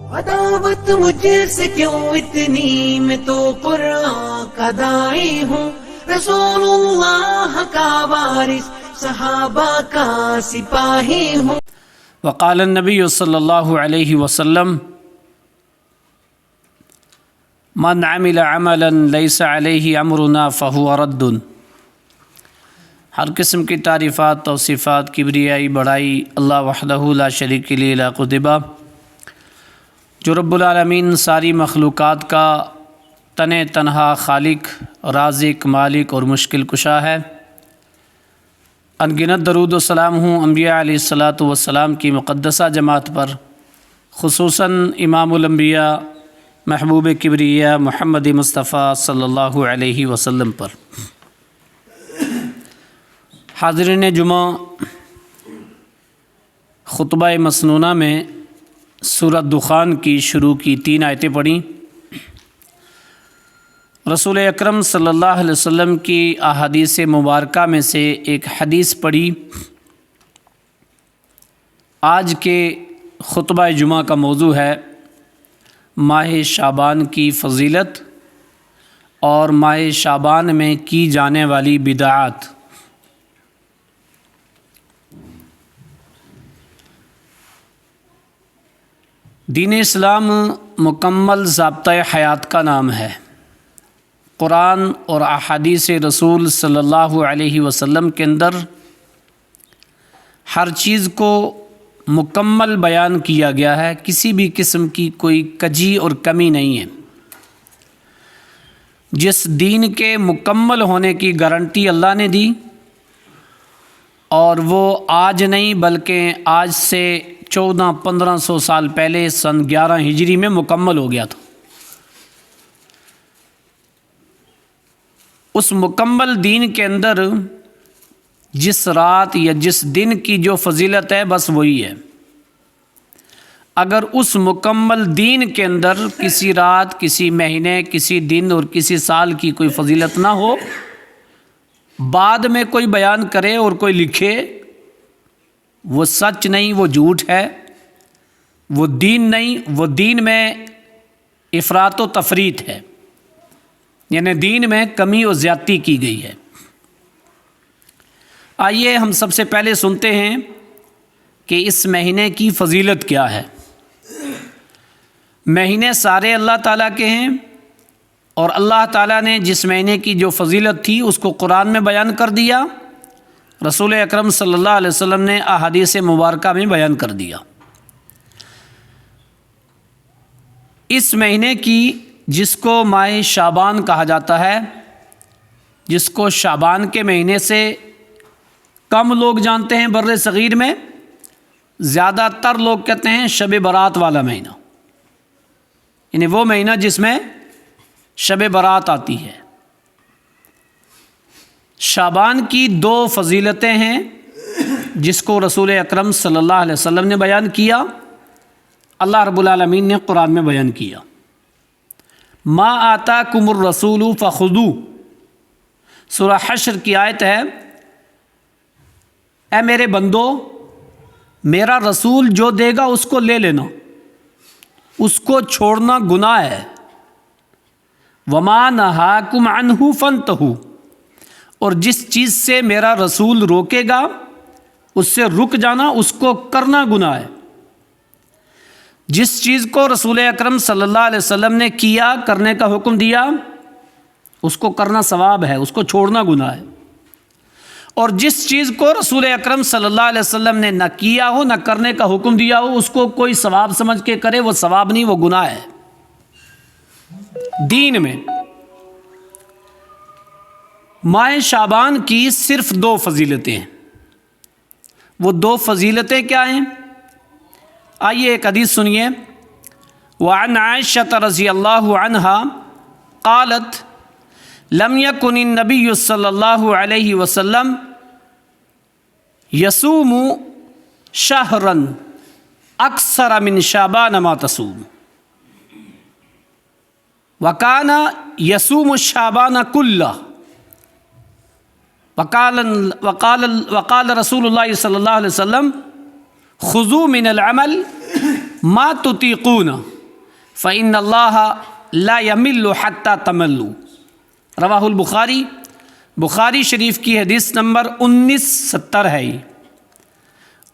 عداوت مجھ سے کیوں اتنی، میں تو قرآن کا داعی ہوں، رسول اللہ کا وارث، صحابہ کا سپاہی ہوں۔ وقال النبی صلی اللہ علیہ وسلم من عمل عملا لیس علیہ امرنا فہو رد۔ ہر قسم کی تعریفات، توصیفات، کبریائی، بڑائی اللہ وحدہ لا شریک لہ لا قدبہ، جو رب العالمین ساری مخلوقات کا تنہا خالق، رازق، مالک اور مشکل کشا ہے۔ انگنت درود و سلام ہوں انبیاء علیہ الصلاۃ والسلام کی مقدسہ جماعت پر، خصوصاً امام الانبیاء محبوب کبریہ محمد مصطفیٰ صلی اللہ علیہ وسلم پر۔ حاضرین جمعہ، خطبہ مسنونہ میں سورۃ دخان کی شروع کی 3 آیتیں پڑھیں۔ رسول اکرم صلی اللہ علیہ وسلم کی احادیث مبارکہ میں سے ایک حدیث پڑھی۔ آج کے خطبہ جمعہ کا موضوع ہے ماہ شعبان کی فضیلت اور ماہ شعبان میں کی جانے والی بدعات۔ دین اسلام مکمل ضابطۂ حیات کا نام ہے۔ قرآن اور احادیث رسول صلی اللہ علیہ وسلم کے اندر ہر چیز کو مکمل بیان کیا گیا ہے، کسی بھی قسم کی کوئی کجی اور کمی نہیں ہے۔ جس دین کے مکمل ہونے کی گارنٹی اللہ نے دی، اور وہ آج نہیں بلکہ آج سے 1400-1500 سال پہلے سن 11 ہجری میں مکمل ہو گیا تھا۔ اس مکمل دین کے اندر جس رات یا جس دن کی جو فضیلت ہے بس وہی ہے۔ اگر اس مکمل دین کے اندر کسی رات، کسی مہینے، کسی دن اور کسی سال کی کوئی فضیلت نہ ہو، بعد میں کوئی بیان کرے اور کوئی لکھے، وہ سچ نہیں، وہ جھوٹ ہے، وہ دین نہیں، وہ دین میں افراط و تفریط ہے، یعنی دین میں کمی و زیادتی کی گئی ہے۔ آئیے ہم سب سے پہلے سنتے ہیں کہ اس مہینے کی فضیلت کیا ہے۔ مہینے سارے اللہ تعالیٰ کے ہیں، اور اللہ تعالیٰ نے جس مہینے کی جو فضیلت تھی اس کو قرآن میں بیان کر دیا، رسول اکرم صلی اللہ علیہ وسلم نے احادیث مبارکہ میں بیان کر دیا۔ اس مہینے کی، جس کو ماہ شعبان کہا جاتا ہے، جس کو شعبان کے مہینے سے کم لوگ جانتے ہیں بر صغیر میں، زیادہ تر لوگ کہتے ہیں شب برات والا مہینہ، یعنی وہ مہینہ جس میں شب برات آتی ہے۔ شعبان کی 2 فضیلتیں ہیں جس کو رسول اکرم صلی اللہ علیہ وسلم نے بیان کیا، اللہ رب العالمین نے قرآن میں بیان کیا۔ ما آتاکم الرسول فخذوہ، سورہ حشر کی آیت ہے، اے میرے بندو، میرا رسول جو دے گا اس کو لے لینا، اس کو چھوڑنا گناہ ہے۔ وما نہاکم عنہ فانتہوا، اور جس چیز سے میرا رسول روکے گا اس سے رک جانا، اس کو کرنا گناہ ہے۔ جس چیز کو رسول اکرم صلی اللہ علیہ وسلم نے کیا، کرنے کا حکم دیا، اس کو کرنا ثواب ہے، اس کو چھوڑنا گناہ ہے۔ اور جس چیز کو رسول اکرم صلی اللہ علیہ وسلم نے نہ کیا ہو، نہ کرنے کا حکم دیا ہو، اس کو کوئی ثواب سمجھ کے کرے، وہ ثواب نہیں، وہ گناہ ہے۔ دین میں ماہ شعبان کی صرف 2 فضیلتیں ہیں۔ وہ 2 فضیلتیں کیا ہیں؟ آئیے ایک حدیث سنیے۔ وعن عائشہ رضی اللہ عنہا قالت لم یکن النبی صلی اللہ علیہ وسلم یصوم شہرا اکثر من شعبان ما تصوم، وکان یصوم الشعبان کلہ، وقال رسول اللہ صلی اللہ علیہ وسلم خذوا من العمل ما تطیقون فإن اللہ لا یمل حتی تملوا، رواہ البخاری، بخاری شریف کی حدیث نمبر 1970 ہے۔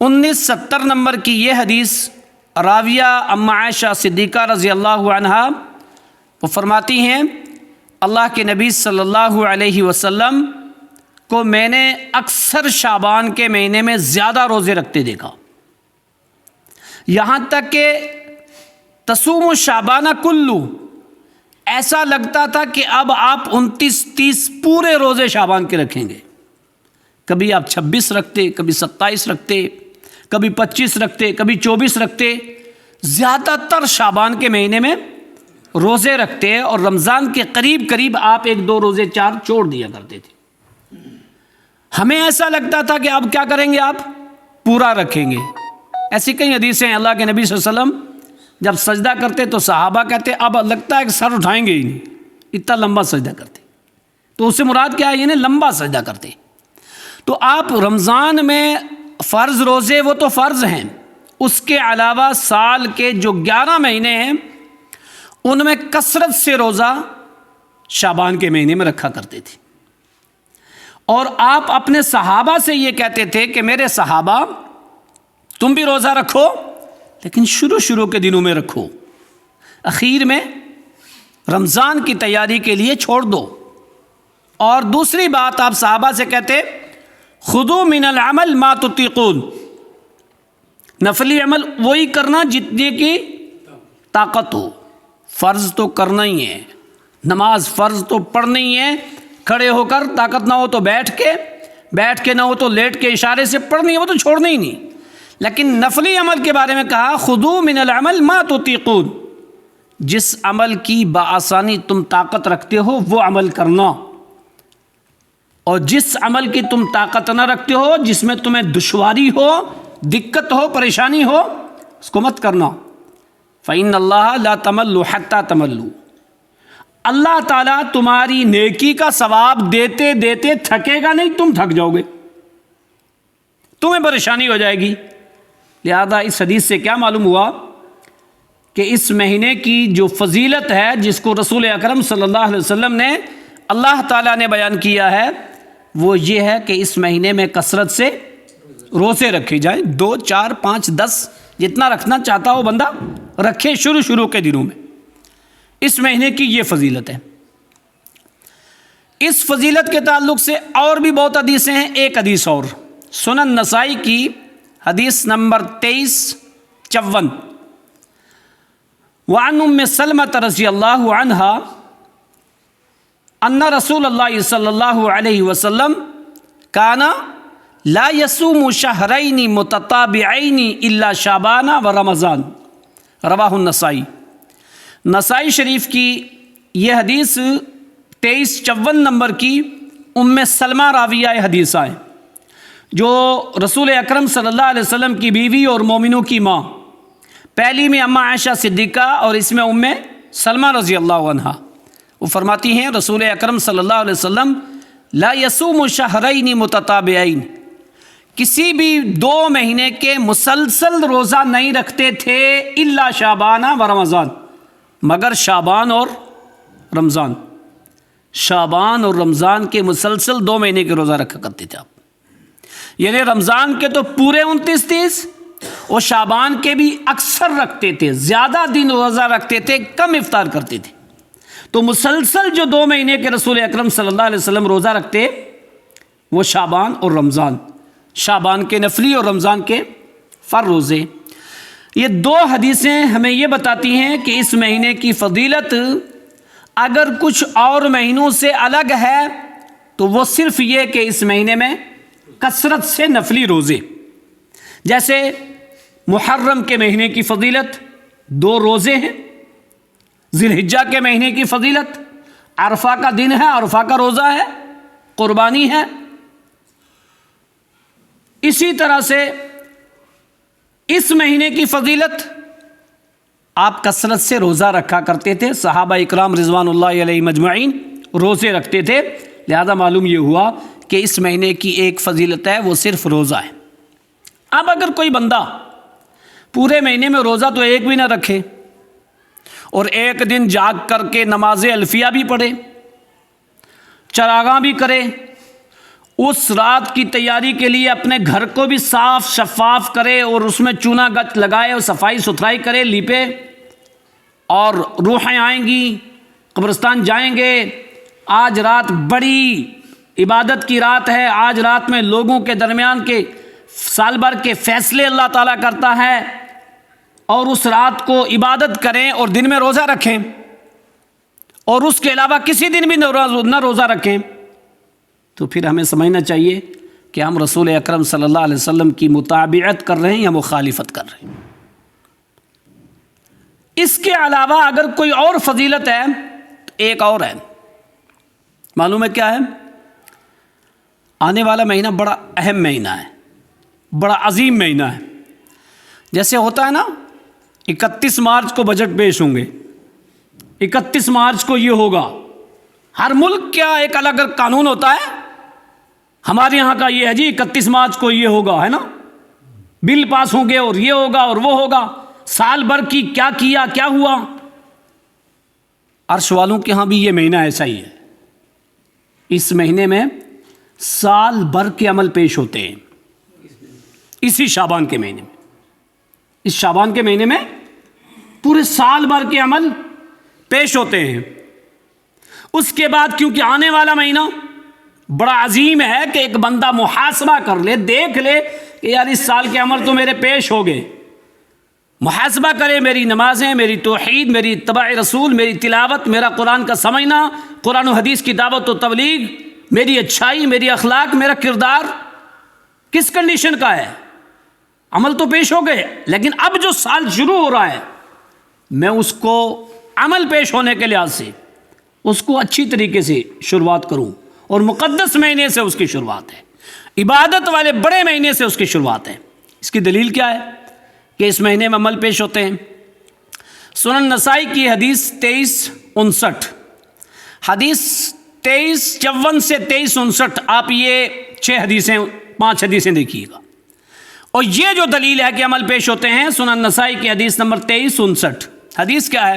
1970 نمبر کی یہ حدیث راویہ ام عائشہ صدیقہ رضی اللہ عنہا وہ فرماتی ہیں اللہ کے نبی صلی اللہ علیہ وسلم کو میں نے اکثر شعبان کے مہینے میں زیادہ روزے رکھتے دیکھا، یہاں تک کہ تصوم شعبانہ کلو، ایسا لگتا تھا کہ اب آپ 29-30 پورے روزے شعبان کے رکھیں گے۔ کبھی آپ 26 رکھتے، کبھی 27 رکھتے، کبھی 25 رکھتے، کبھی 24 رکھتے، زیادہ تر شعبان کے مہینے میں روزے رکھتے، اور رمضان کے قریب قریب آپ 1-2 روزے 4 چھوڑ دیا کرتے تھے۔ ہمیں ایسا لگتا تھا کہ اب کیا کریں گے، آپ پورا رکھیں گے۔ ایسی کئی حدیثیں ہیں، اللہ کے نبی صلی اللہ علیہ وسلم جب سجدہ کرتے تو صحابہ کہتے اب لگتا ہے کہ سر اٹھائیں گے ہی نہیں، اتنا لمبا سجدہ کرتے۔ تو اس سے مراد کیا ہے، یعنی لمبا سجدہ کرتے۔ تو آپ رمضان میں فرض روزے وہ تو فرض ہیں، اس کے علاوہ سال کے جو 11 مہینے ہیں ان میں کثرت سے روزہ شعبان کے مہینے میں رکھا کرتے تھے، اور آپ اپنے صحابہ سے یہ کہتے تھے کہ میرے صحابہ تم بھی روزہ رکھو، لیکن شروع کے دنوں میں رکھو، اخیر میں رمضان کی تیاری کے لیے چھوڑ دو۔ اور دوسری بات آپ صحابہ سے کہتے خذوا من العمل ما تطیقون، نفلی عمل وہی کرنا جتنے کی طاقت ہو، فرض تو کرنا ہی ہے، نماز فرض تو پڑھنا ہی ہے، کھڑے ہو کر، طاقت نہ ہو تو بیٹھ کے نہ ہو تو لیٹ کے اشارے سے پڑھنی ہے، وہ تو چھوڑنا ہی نہیں۔ لیکن نفلی عمل کے بارے میں کہا خذوا من العمل ما تطیقون، جس عمل کی بآسانی تم طاقت رکھتے ہو وہ عمل کرنا، اور جس عمل کی تم طاقت نہ رکھتے ہو، جس میں تمہیں دشواری ہو، دقت ہو، پریشانی ہو، اس کو مت کرنا۔ فإن اللہ لا تمل حتی تملوا، اللہ تعالیٰ تمہاری نیکی کا ثواب دیتے دیتے تھکے گا نہیں، تم تھک جاؤ گے، تمہیں پریشانی ہو جائے گی۔ لہذا اس حدیث سے کیا معلوم ہوا کہ اس مہینے کی جو فضیلت ہے جس کو رسول اکرم صلی اللہ علیہ وسلم نے، اللہ تعالیٰ نے بیان کیا ہے، وہ یہ ہے کہ اس مہینے میں کثرت سے روزے رکھے جائیں، 2، 4، 5، 10 جتنا رکھنا چاہتا ہو بندہ رکھے شروع کے دنوں میں۔ اس مہینے کی یہ فضیلت ہے۔ اس فضیلت کے تعلق سے اور بھی بہت حدیثیں ہیں، ایک حدیث اور سنن نسائی کی حدیث نمبر 2354، وعن ام سلمۃ رضی اللہ عنہا ان رسول اللہ صلی اللہ علیہ وسلم کان لا یصوم شہرین متتابعین الا شعبان و رمضان، رواہ النسائی۔ نسائی شریف کی یہ حدیث 2354 نمبر کی ام سلمہ راویہ حدیث ہے، جو رسول اکرم صلی اللہ علیہ وسلم کی بیوی اور مومنوں کی ماں، پہلی میں اماں عائشہ صدیقہ اور اس میں ام سلمہ رضی اللہ عنہا، وہ فرماتی ہیں رسول اکرم صلی اللہ علیہ وسلم لا یصوم شہرین متتابعین، کسی بھی 2 مہینے کے مسلسل روزہ نہیں رکھتے تھے، الا شعبان و رمضان، مگر شعبان اور رمضان، شعبان اور رمضان کے مسلسل 2 مہینے کے روزہ رکھا کرتے تھے آپ، یعنی رمضان کے تو پورے 29-30 اور شعبان کے بھی اکثر رکھتے تھے، زیادہ دن روزہ رکھتے تھے، کم افطار کرتے تھے۔ تو مسلسل جو 2 مہینے کے رسول اکرم صلی اللہ علیہ وسلم روزہ رکھتے وہ شعبان اور رمضان، شعبان کے نفلی اور رمضان کے فرض روزے۔ یہ 2 حدیثیں ہمیں یہ بتاتی ہیں کہ اس مہینے کی فضیلت اگر کچھ اور مہینوں سے الگ ہے تو وہ صرف یہ کہ اس مہینے میں کثرت سے نفلی روزے، جیسے محرم کے مہینے کی فضیلت 2 روزے ہیں، ذی الحجہ کے مہینے کی فضیلت عرفہ کا دن ہے، عرفہ کا روزہ ہے، قربانی ہے۔ اسی طرح سے اس مہینے کی فضیلت آپ کثرت سے روزہ رکھا کرتے تھے، صحابہ اکرام رضوان اللہ علیہ مجمعین روزے رکھتے تھے، لہذا معلوم یہ ہوا کہ اس مہینے کی ایک فضیلت ہے وہ صرف روزہ ہے۔ اب اگر کوئی بندہ پورے مہینے میں روزہ تو ایک بھی نہ رکھے اور ایک دن جاگ کر کے نماز الفیہ بھی پڑھے، چراغاں بھی کرے، اس رات کی تیاری کے لیے اپنے گھر کو بھی صاف شفاف کرے اور اس میں چونا گچ لگائے اور صفائی ستھرائی کرے، لیپے، اور روحیں آئیں گی، قبرستان جائیں گے، آج رات بڑی عبادت کی رات ہے، آج رات میں لوگوں کے درمیان کے سال بھر کے فیصلے اللہ تعالیٰ کرتا ہے، اور اس رات کو عبادت کریں اور دن میں روزہ رکھیں، اور اس کے علاوہ کسی دن بھی نہ روزہ رکھیں، تو پھر ہمیں سمجھنا چاہیے کہ ہم رسول اکرم صلی اللہ علیہ وسلم کی متابعت کر رہے ہیں یا مخالفت کر رہے ہیں۔ اس کے علاوہ اگر کوئی اور فضیلت ہے تو ایک اور ہے، معلوم ہے کیا ہے؟ آنے والا مہینہ بڑا اہم مہینہ ہے، بڑا عظیم مہینہ ہے۔ جیسے ہوتا ہے نا 31 مارچ کو بجٹ پیش ہوں گے، 31 مارچ کو یہ ہوگا، ہر ملک کا ایک الگ قانون ہوتا ہے، ہمارے یہاں کا یہ ہے جی 31 مارچ کو یہ ہوگا، ہے نا، بل پاس ہوں گے اور یہ ہوگا اور وہ ہوگا، سال بھر کی کیا کیا کیا ہوا۔ عرش والوں کے ہاں بھی یہ مہینہ ایسا ہی ہے، اس مہینے میں سال بھر کے عمل پیش ہوتے ہیں، اسی شعبان کے مہینے میں، اس شعبان کے مہینے میں پورے سال بھر کے عمل پیش ہوتے ہیں۔ اس کے بعد کیونکہ آنے والا مہینہ بڑا عظیم ہے کہ ایک بندہ محاسبہ کر لے، دیکھ لے کہ یار اس سال کے عمل تو میرے پیش ہو گئے، محاسبہ کرے، میری نمازیں، میری توحید، میری اتباع رسول، میری تلاوت، میرا قرآن کا سمجھنا، قرآن و حدیث کی دعوت و تبلیغ، میری اچھائی، میری اخلاق، میرا کردار کس کنڈیشن کا ہے۔ عمل تو پیش ہو گئے، لیکن اب جو سال شروع ہو رہا ہے میں اس کو عمل پیش ہونے کے لحاظ سے اس کو اچھی طریقے سے شروعات کروں، اور مقدس مہینے سے اس کی شروعات ہے، عبادت والے بڑے مہینے سے اس کی شروعات ہے۔ اس کی دلیل کیا ہے کہ اس مہینے میں عمل پیش ہوتے ہیں؟ سنن نسائی کی حدیث 2359، حدیث 2354 سے 2359، آپ یہ 5 حدیثیں دیکھیے گا، اور یہ جو دلیل ہے کہ عمل پیش ہوتے ہیں، سنن نسائی کی حدیث نمبر 2359، حدیث کیا ہے؟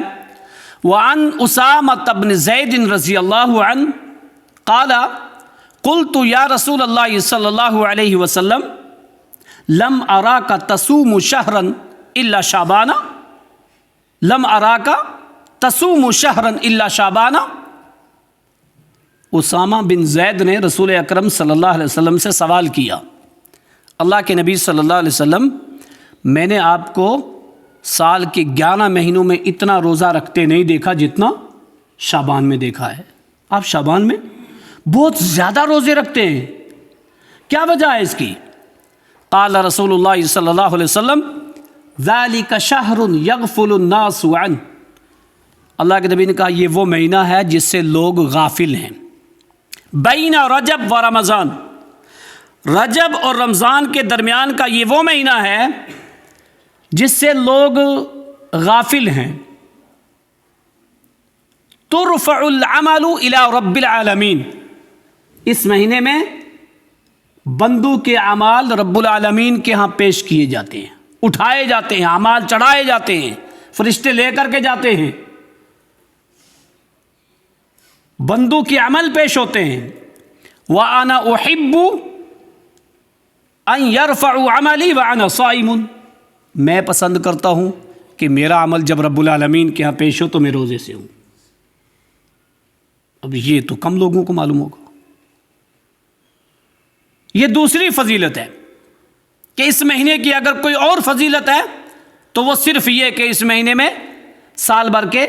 وعن اسامہ بن زید رضی اللہ عنہ قال قلت یا رسول اللہ صلی اللہ علیہ وسلم لم اراک تصوم شہرا الا شعبان، لم اراک تصوم شہرا الا شعبان۔ اسامہ بن زید نے رسول اکرم صلی اللہ علیہ وسلم سے سوال کیا، اللہ کے نبی صلی اللہ علیہ وسلم، میں نے آپ کو سال کے 11 مہینوں میں اتنا روزہ رکھتے نہیں دیکھا جتنا شعبان میں دیکھا ہے۔ آپ شعبان میں بہت زیادہ روزے رکھتے ہیں، کیا وجہ ہے اس کی؟ قال رسول اللہ صلی اللہ علیہ وسلم ذالک شہر یغفل الناس عنہ، اللہ کے نبی نے کہا یہ وہ مہینہ ہے جس سے لوگ غافل ہیں، بین رجب و رمضان، رجب اور رمضان کے درمیان کا یہ وہ مہینہ ہے جس سے لوگ غافل ہیں۔ ترفع العمل الی رب العالمین، اس مہینے میں بندوں کے اعمال رب العالمین کے ہاں پیش کیے جاتے ہیں، اٹھائے جاتے ہیں، اعمال چڑھائے جاتے ہیں، فرشتے لے کر کے جاتے ہیں، بندوں کے عمل پیش ہوتے ہیں۔ وَأَنَا أُحِبُّ أَن يَرْفَعُ عَمَلِي وَأَنَا صَائِمٌ، میں پسند کرتا ہوں کہ میرا عمل جب رب العالمین کے ہاں پیش ہو تو میں روزے سے ہوں۔ اب یہ تو کم لوگوں کو معلوم ہوگا۔ یہ دوسری فضیلت ہے کہ اس مہینے کی اگر کوئی اور فضیلت ہے تو وہ صرف یہ کہ اس مہینے میں سال بھر کے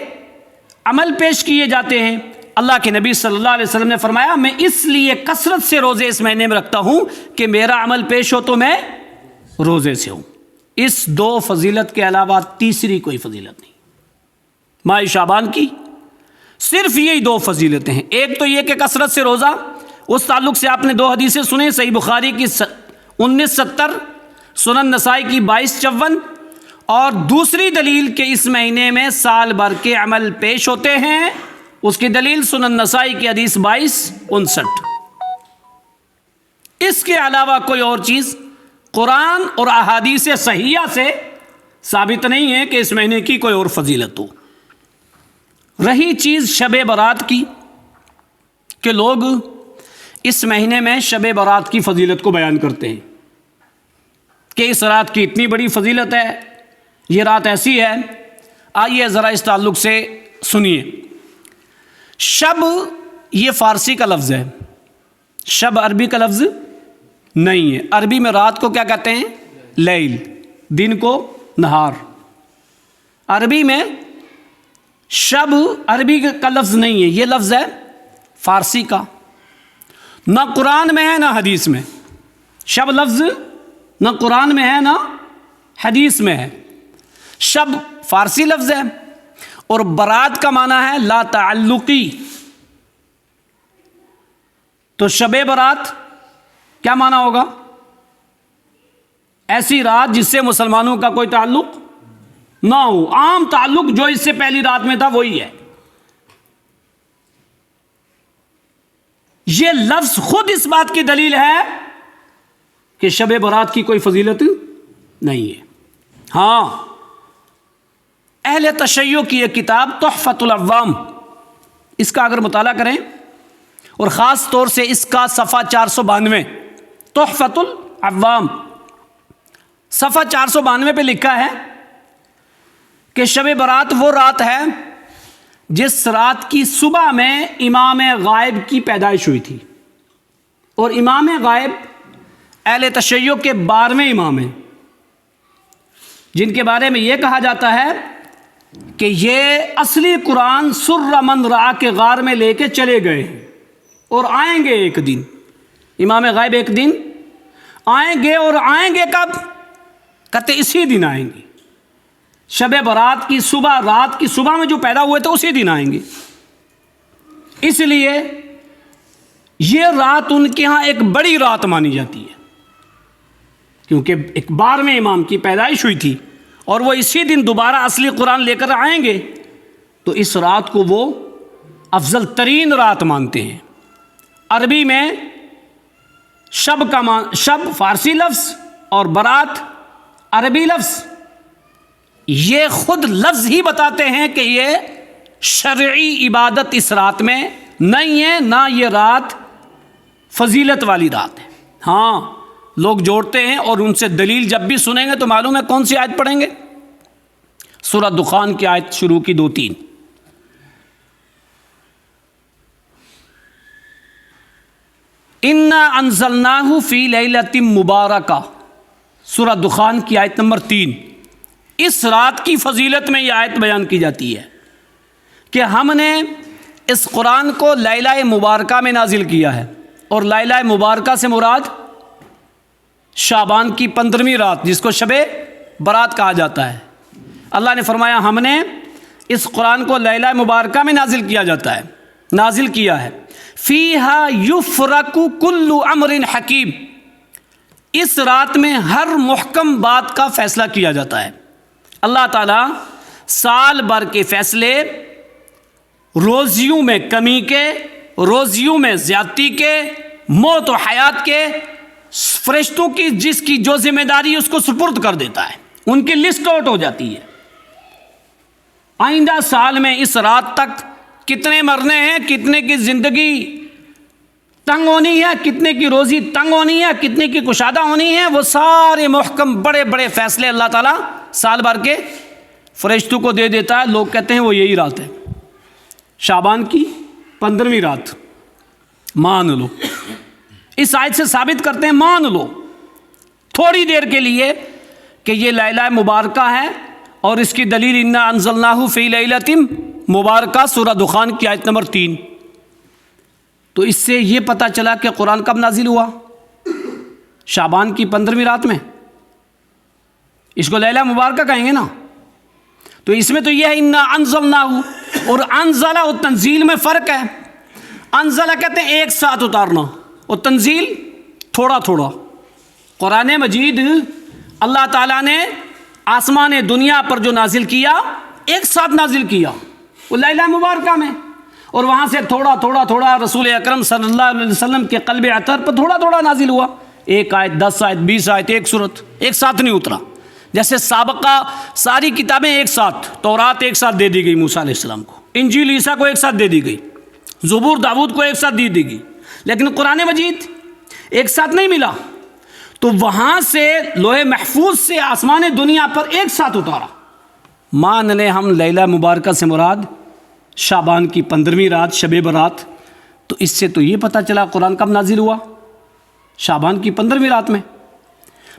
عمل پیش کیے جاتے ہیں۔ اللہ کے نبی صلی اللہ علیہ وسلم نے فرمایا میں اس لیے کثرت سے روزے اس مہینے میں رکھتا ہوں کہ میرا عمل پیش ہو تو میں روزے سے ہوں۔ اس 2 فضیلت کے علاوہ تیسری کوئی فضیلت نہیں۔ ماہ شعبان کی صرف یہی 2 فضیلتیں ہیں، ایک تو یہ کہ کثرت سے روزہ، اس تعلق سے آپ نے 2 حدیثیں سنیں، صحیح بخاری کی 1970، سنن نسائی کی 2254، اور دوسری دلیل کہ اس مہینے میں سال بھر کے عمل پیش ہوتے ہیں، اس کی دلیل سنن نسائی کی حدیث 2259۔ اس کے علاوہ کوئی اور چیز قرآن اور احادیث صحیحہ سے ثابت نہیں ہے کہ اس مہینے کی کوئی اور فضیلت ہو۔ رہی چیز شب برات کی کہ لوگ اس مہینے میں شب برات کی فضیلت کو بیان کرتے ہیں کہ اس رات کی اتنی بڑی فضیلت ہے، یہ رات ایسی ہے۔ آئیے ذرا اس تعلق سے سنیے۔ شب یہ فارسی کا لفظ ہے، شب عربی کا لفظ نہیں ہے۔ عربی میں رات کو کیا کہتے ہیں؟ لیل، دن کو نہار۔ عربی میں شب عربی کا لفظ نہیں ہے، یہ لفظ ہے فارسی کا، نہ قرآن میں ہے نہ حدیث میں۔ شب لفظ نہ قرآن میں ہے نہ حدیث میں ہے۔ شب فارسی لفظ ہے اور برات کا معنی ہے لا تعلقی۔ تو شب برات کیا معنی ہوگا؟ ایسی رات جس سے مسلمانوں کا کوئی تعلق نہ ہو، عام تعلق جو اس سے پہلی رات میں تھا وہی ہے۔ یہ لفظ خود اس بات کی دلیل ہے کہ شب برات کی کوئی فضیلت نہیں ہے۔ ہاں، اہل تشیع کی ایک کتاب تحفۃ العوام، اس کا اگر مطالعہ کریں اور خاص طور سے اس کا صفحہ 492 تحفۃ العوام صفحہ 492 پہ لکھا ہے کہ شب برات وہ رات ہے جس رات کی صبح میں امام غائب کی پیدائش ہوئی تھی، اور امام غائب اہل تشیع کے 12ویں امام ہیں، جن کے بارے میں یہ کہا جاتا ہے کہ یہ اصلی قرآن سر من رعا کے غار میں لے کے چلے گئے ہیں اور آئیں گے ایک دن۔ امام غائب ایک دن آئیں گے، اور آئیں گے کب؟ کہتے اسی دن آئیں گے، شب برات کی صبح، رات کی صبح میں جو پیدا ہوئے تھے اسی دن آئیں گے۔ اس لیے یہ رات ان کے ہاں ایک بڑی رات مانی جاتی ہے، کیونکہ ایک 12ویں امام کی پیدائش ہوئی تھی اور وہ اسی دن دوبارہ اصلی قرآن لے کر آئیں گے، تو اس رات کو وہ افضل ترین رات مانتے ہیں۔ عربی میں شب فارسی لفظ اور برات عربی لفظ، یہ خود لفظ ہی بتاتے ہیں کہ یہ شرعی عبادت اس رات میں نہیں ہے، نہ یہ رات فضیلت والی رات ہے۔ ہاں، لوگ جوڑتے ہیں اور ان سے دلیل جب بھی سنیں گے تو معلوم ہے کون سی آیت پڑھیں گے؟ سورہ دخان کی آیت شروع کی 2-3۔ اِنَّا أَنزَلْنَاهُ فِي لَيْلَةٍ مُبَارَكَةٍ، سورہ دخان کی آیت نمبر 3۔ اس رات کی فضیلت میں یہ آیت بیان کی جاتی ہے کہ ہم نے اس قرآن کو لیلہ مبارکہ میں نازل کیا ہے، اور لیلہ مبارکہ سے مراد شعبان کی 15ویں رات، جس کو شب برات کہا جاتا ہے۔ اللہ نے فرمایا ہم نے اس قرآن کو لیلہ مبارکہ میں نازل کیا ہے۔ فیہا یفرق کل امر حکیم، اس رات میں ہر محکم بات کا فیصلہ کیا جاتا ہے۔ اللہ تعالیٰ سال بھر کے فیصلے، روزیوں میں کمی کے، روزیوں میں زیادتی کے، موت و حیات کے، فرشتوں کی جس کی جو ذمہ داری اس کو سپرد کر دیتا ہے، ان کی لسٹ آؤٹ ہو جاتی ہے۔ آئندہ سال میں اس رات تک کتنے مرنے ہیں، کتنے کی زندگی تنگ ہونی ہے، کتنے کی روزی تنگ ہونی ہے، کتنے کی کشادہ ہونی ہے، وہ سارے محکم بڑے بڑے فیصلے اللہ تعالیٰ سال بھر کے فرشتوں کو دے دیتا ہے۔ لوگ کہتے ہیں وہ یہی رات ہے، شعبان کی 15ویں رات۔ مان لو، اس آیت سے ثابت کرتے ہیں مان لو تھوڑی دیر کے لیے کہ یہ لیلہ مبارکہ ہے، اور اس کی دلیل انا انزلناہ فی لیلۃ مبارکہ، سورہ دخان کی آیت نمبر 3۔ تو اس سے یہ پتہ چلا کہ قرآن کب نازل ہوا؟ شعبان کی 15ویں رات میں۔ اس کو لیلہ مبارکہ کہیں گے نا، تو اس میں تو یہ ہے انا انزلناہ، اور انزلہ اور تنزیل میں فرق ہے۔ انزلہ کہتے ہیں ایک ساتھ اتارنا، اور تنزیل تھوڑا تھوڑا۔ قرآن مجید اللہ تعالیٰ نے آسمان دنیا پر جو نازل کیا ایک ساتھ نازل کیا، وہ لیلہ مبارکہ میں، اور وہاں سے تھوڑا تھوڑا تھوڑا رسول اکرم صلی اللہ علیہ وسلم کے قلب اطہر پر تھوڑا تھوڑا نازل ہوا، 1 آیت 10 آیت 20 آیت، ایک سورت ایک ساتھ نہیں اترا۔ جیسے سابقہ ساری کتابیں ایک ساتھ، تورات ایک ساتھ دے دی گئی موسیٰ علیہ السلام کو، انجیل عیسیٰ کو ایک ساتھ دے دی گئی، زبور داؤد کو ایک ساتھ دی گئی، لیکن قرآن مجید ایک ساتھ نہیں ملا، تو وہاں سے لوح محفوظ سے آسمان دنیا پر ایک ساتھ اتارا۔ مان لیں ہم لیلہ مبارکہ سے مراد شعبان کی 15ویں رات، شب برات، تو اس سے تو یہ پتہ چلا قرآن کب نازل ہوا؟ شعبان کی 15ویں رات میں۔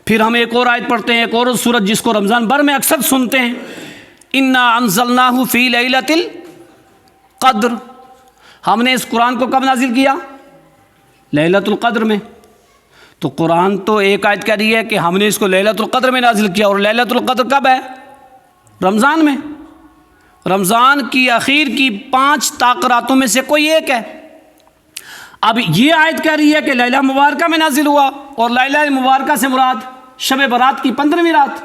پھر ہم ایک اور آیت پڑھتے ہیں، ایک اور سورت جس کو رمضان بھر میں اکثر سنتے ہیں، انا انزلناہ فی لیلۃ القدر، ہم نے اس قرآن کو کب نازل کیا؟ لیلۃ القدر میں۔ تو قرآن تو ایک آیت کہہ رہی ہے کہ ہم نے اس کو لیلۃ القدر میں نازل کیا، اور لیلۃ القدر کب ہے؟ رمضان میں۔ رمضان کی آخر کی 5 طاق راتوں میں سے کوئی ایک ہے۔ اب یہ آیت کہہ رہی ہے کہ لیلہ مبارکہ میں نازل ہوا، اور لیلہ مبارکہ سے مراد شب برات کی 15ویں رات۔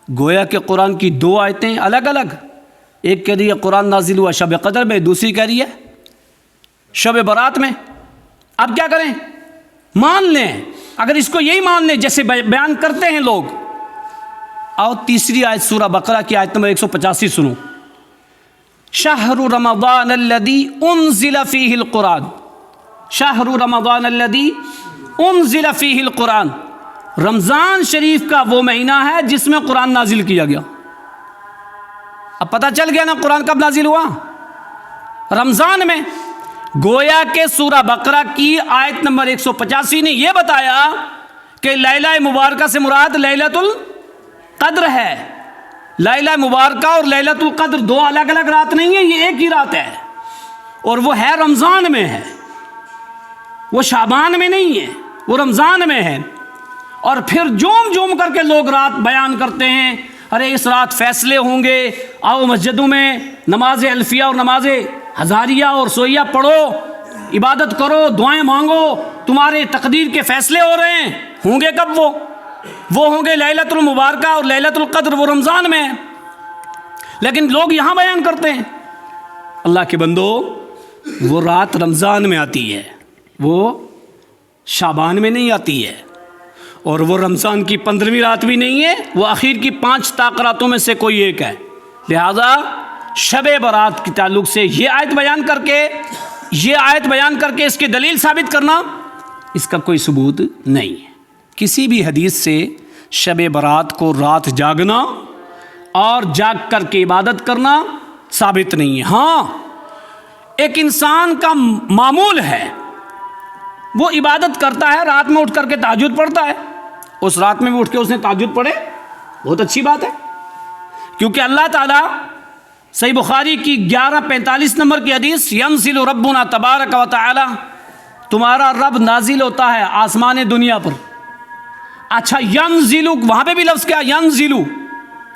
گویا کہ قرآن کی 2 آیتیں الگ الگ، ایک کہہ رہی ہے قرآن نازل ہوا شب قدر میں، دوسری کہہ رہی ہے شب برات میں۔ اب کیا کریں؟ مان لیں، اگر اس کو یہی مان لیں جیسے بیان کرتے ہیں لوگ۔ آؤ تیسری آیت سورہ بقرہ کی آیت نمبر 185 سنو۔ شہر رمضان الذی انزل فیہ القرآن، شہر رمضان الذی انزل فیہ القرآن، رمضان شریف کا وہ مہینہ ہے جس میں قرآن نازل کیا گیا۔ اب پتہ چل گیا نا قرآن کب نازل ہوا؟ رمضان میں۔ گویا کہ سورہ بقرہ کی آیت نمبر 185 نے یہ بتایا کہ لیلہ مبارکہ سے مراد لیلۃ القدر ہے۔ لیلہ مبارکہ اور لیلۃ القدر 2 الگ الگ رات نہیں ہے، یہ ایک ہی رات ہے، اور وہ ہے رمضان میں ہے، وہ شعبان میں نہیں ہے، وہ رمضان میں ہے۔ اور پھر جوم جوم کر کے لوگ رات بیان کرتے ہیں، ارے اس رات فیصلے ہوں گے، آؤ مسجدوں میں نماز الفیہ اور نماز ہزاریہ اور سویہ پڑھو، عبادت کرو، دعائیں مانگو، تمہارے تقدیر کے فیصلے ہو رہے ہیں۔ ہوں گے کب؟ وہ ہوں گے لیلۃ المبارکہ اور لیلۃ القدر، وہ رمضان میں ہے۔ لیکن لوگ یہاں بیان کرتے ہیں، اللہ کے بندو وہ رات رمضان میں آتی ہے، وہ شعبان میں نہیں آتی ہے، اور وہ رمضان کی 15ویں رات بھی نہیں ہے، وہ آخر کی 5 طاق راتوں میں سے کوئی ایک ہے۔ لہذا شب برات کے تعلق سے یہ آیت بیان کر کے اس کی دلیل ثابت کرنا، اس کا کوئی ثبوت نہیں ہے۔ کسی بھی حدیث سے شب برات کو رات جاگنا اور جاگ کر کے عبادت کرنا ثابت نہیں ہے۔ ہاں، ایک انسان کا معمول ہے، وہ عبادت کرتا ہے، رات میں اٹھ کر کے تہجد پڑھتا ہے، اس رات میں بھی اٹھ کے اس نے تہجد پڑھے، بہت اچھی بات ہے، کیونکہ اللہ تعالیٰ صحیح بخاری کی 1145 نمبر کی حدیث، ینزل ربنا تبارک و تعالی، تمہارا رب نازل ہوتا ہے آسمان دنیا پر۔ اچھا، ینزل وہاں پہ بھی لفظ کیا؟ ینزل،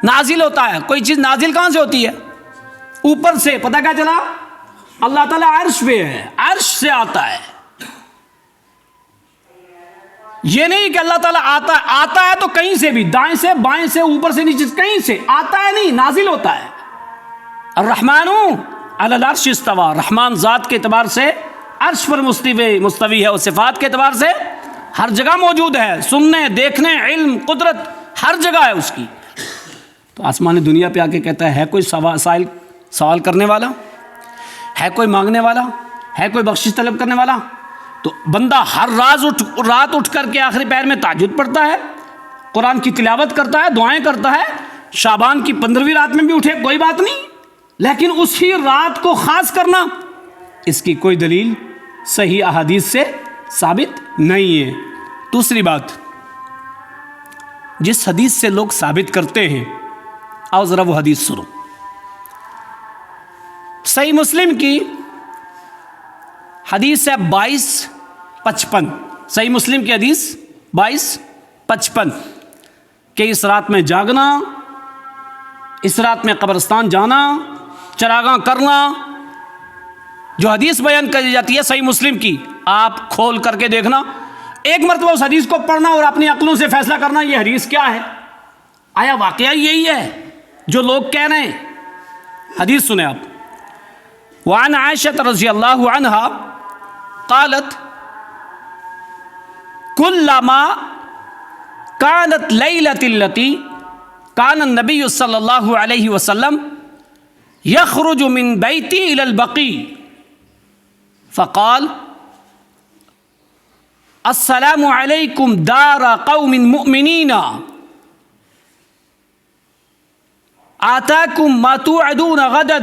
نازل ہوتا ہے۔ کوئی چیز نازل کہاں سے ہوتی ہے؟ اوپر سے۔ پتہ کیا چلا؟ اللہ تعالیٰ عرش پہ ہے، عرش سے آتا ہے۔ یہ نہیں کہ اللہ تعالیٰ آتا ہے تو کہیں سے بھی، دائیں سے بائیں سے اوپر سے نیچے، کہیں سے آتا ہے نہیں، نازل ہوتا ہے۔ الرحمن علی العرش استوى، رحمان ذات کے اعتبار سے عرش پر مستوی ہے، اور صفات کے اعتبار سے ہر جگہ موجود ہے، سننے، دیکھنے، علم، قدرت ہر جگہ ہے اس کی۔ تو آسمان دنیا پہ آ کے کہتا ہے کوئی سوال کرنے والا ہے، کوئی مانگنے والا ہے، کوئی بخشش طلب کرنے والا؟ تو بندہ ہر رات اٹھ کر کے آخری پہر میں تہجد پڑھتا ہے، قرآن کی تلاوت کرتا ہے، دعائیں کرتا ہے، شعبان کی 15ویں رات میں بھی اٹھے کوئی بات نہیں، لیکن اسی رات کو خاص کرنا، اس کی کوئی دلیل صحیح احادیث سے ثابت نہیں ہے۔ دوسری بات، جس حدیث سے لوگ ثابت کرتے ہیں، آؤ ذرا وہ حدیث سنو۔ صحیح مسلم کی حدیث ہے 2255، صحیح مسلم کی حدیث 2255 کہ اس رات میں جاگنا، اس رات میں قبرستان جانا، چراغاں کرنا، جو حدیث بیان کری جاتی ہے صحیح مسلم کی، آپ کھول کر کے دیکھنا، ایک مرتبہ اس حدیث کو پڑھنا اور اپنی عقلوں سے فیصلہ کرنا یہ حدیث کیا ہے، آیا واقعہ یہی ہے جو لوگ کہہ رہے ہیں؟ حدیث سنیں آپ۔ وعن عائشة رضی اللہ عنہا قالت كلما كانت ليلة التي کان النبی صلی اللہ علیہ وسلم یخرج من بیتی الی البقیع فقال السلام علیکم دار قوم مؤمنین آتاکم ما توعدون غدا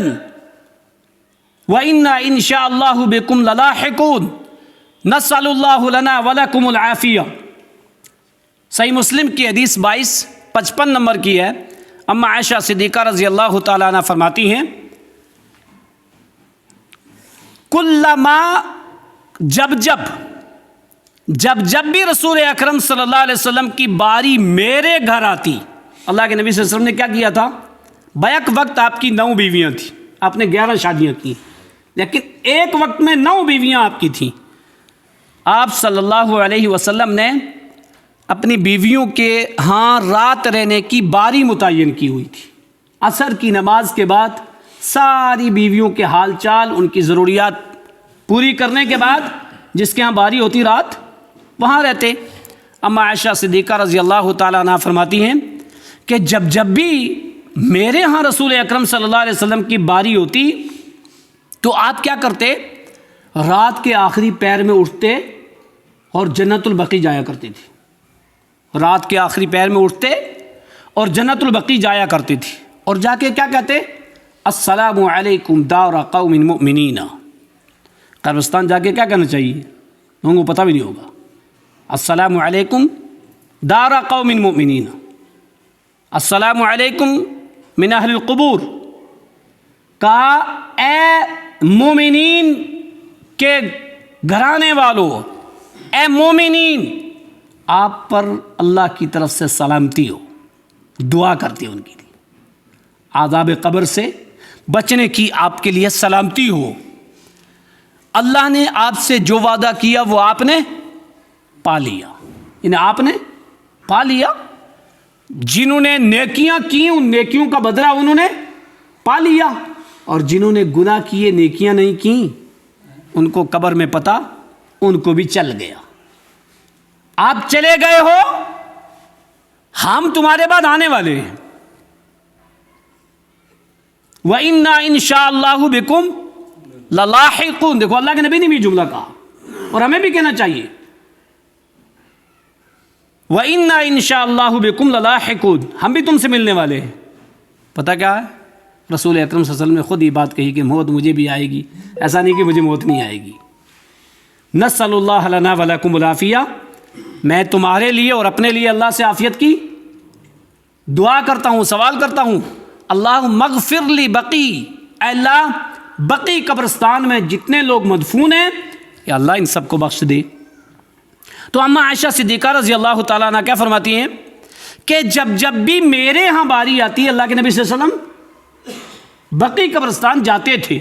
وَإِنَّا إِن شَاءَ اللَّهُ بِكُمْ لَلَاحِقُونَ نَسْأَلُ اللَّهُ لَنَا وَلَكُمُ الْعَافِيَةَ۔ صحیح مسلم کی حدیث 2255 نمبر کی ہے۔ اما عائشہ صدیقہ رضی اللہ تعالیٰ عنہ فرماتی ہیں کلما جب بھی رسول اکرم صلی اللہ علیہ وسلم کی باری میرے گھر آتی، اللہ کے نبی صلی اللہ علیہ وسلم نے کیا کیا تھا؟ بیک وقت آپ کی 9 بیویاں تھیں، آپ نے 11 شادیاں کی، لیکن ایک وقت میں 9 بیویاں آپ کی تھیں۔ آپ صلی اللہ علیہ وسلم نے اپنی بیویوں کے ہاں رات رہنے کی باری متعین کی ہوئی تھی۔ عصر کی نماز کے بعد ساری بیویوں کے حال چال، ان کی ضروریات پوری کرنے کے بعد جس کے ہاں باری ہوتی رات وہاں رہتے۔ اما عائشہ صدیقہ رضی اللہ تعالیٰ عنہ فرماتی ہیں کہ جب بھی میرے ہاں رسول اکرم صلی اللہ علیہ وسلم کی باری ہوتی تو آپ کیا کرتے؟ رات کے آخری پہر میں اٹھتے اور جنت البقیع جایا کرتے تھے۔ رات کے آخری پہر میں اٹھتے اور جنت البقیع جایا کرتے تھے، اور جا کے کیا کہتے؟ السلام علیکم دار قوم مؤمنین۔ قبرستان جا کے کیا کہنا چاہیے؟ لوگوں کو پتہ بھی نہیں ہوگا۔ السلام علیکم دار قوم مؤمنین، السلام علیکم من اہل القبور، کہا اے مومنین کے گھرانے والوں، اے مومنین آپ پر اللہ کی طرف سے سلامتی ہو، دعا کرتے ہیں ان کے لیے، عذاب قبر سے بچنے کی آپ کے لیے سلامتی ہو۔ اللہ نے آپ سے جو وعدہ کیا وہ آپ نے پا لیا، انہیں آپ نے پا لیا۔ جنہوں نے نیکیاں کی ان نیکیوں کا بدلہ انہوں نے پا لیا، اور جنہوں نے گناہ کیے نیکیاں نہیں کی ان کو قبر میں پتہ، ان کو بھی چل گیا۔ آپ چلے گئے ہو، ہم تمہارے بعد آنے والے ہیں۔ وَإِنَّا إِن شَاءَ اللَّهُ بِكُمْ لَلَاحِقُونَ۔ دیکھو اللہ کے نبی نے بھی جملہ کہا اور ہمیں بھی کہنا چاہیے، وَإِنَّا إِن شَاءَ اللَّهُ بِكُمْ لَلَاحِقُونَ، ہم بھی تم سے ملنے والے ہیں۔ پتہ کیا ہے؟ رسول اکرم صلی اللہ علیہ وسلم نے خود یہ بات کہی کہ موت مجھے بھی آئے گی، ایسا نہیں کہ مجھے موت نہیں آئے گی۔ نسأل اللہ لنا ولکم العافیہ، میں تمہارے لیے اور اپنے لیے اللہ سے عافیت کی دعا کرتا ہوں، سوال کرتا ہوں۔ اللہم اغفر لی بقی، اے اللہ بقی قبرستان میں جتنے لوگ مدفون ہیں یا اللہ ان سب کو بخش دے۔ تو اما عائشہ صدیقہ رضی اللہ تعالیٰ عنہ کیا فرماتی ہیں کہ جب بھی میرے ہاں باری آتی ہے، اللہ کے نبی صلی اللہ علیہ وسلم بقی قبرستان جاتے تھے،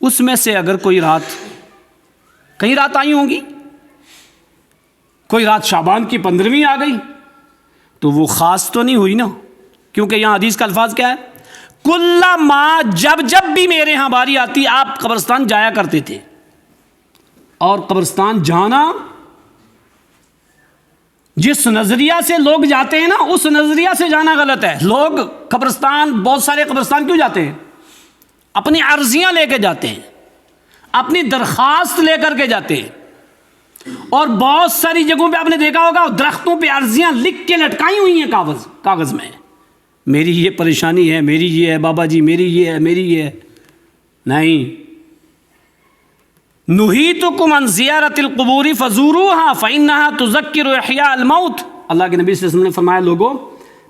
اس میں سے اگر کوئی رات، کئی رات آئی ہوں گی، کوئی رات شعبان کی 15ویں آ گئی تو وہ خاص تو نہیں ہوئی نا، کیونکہ یہاں حدیث کا الفاظ کیا ہے؟ کلما، جب بھی میرے ہاں باری آتی آپ قبرستان جایا کرتے تھے۔ اور قبرستان جانا جس نظریہ سے لوگ جاتے ہیں نا، اس نظریہ سے جانا غلط ہے۔ لوگ قبرستان، بہت سارے قبرستان کیوں جاتے ہیں؟ اپنی عرضیاں لے کے جاتے ہیں، اپنی درخواست لے کر کے جاتے ہیں، اور بہت ساری جگہوں پہ آپ نے دیکھا ہوگا درختوں پہ عرضیاں لکھ کے لٹکائی ہوئی ہیں کاغذ میں، میری یہ پریشانی ہے، میری یہ ہے بابا جی، میری یہ ہے، میری یہ ہے۔ نہیں، نہیتکم عن زیارت القبور فزوروها فإنها تذکر احیاء الموت۔ اللہ کے نبی صلی اللہ علیہ وسلم نے فرمایا، لوگوں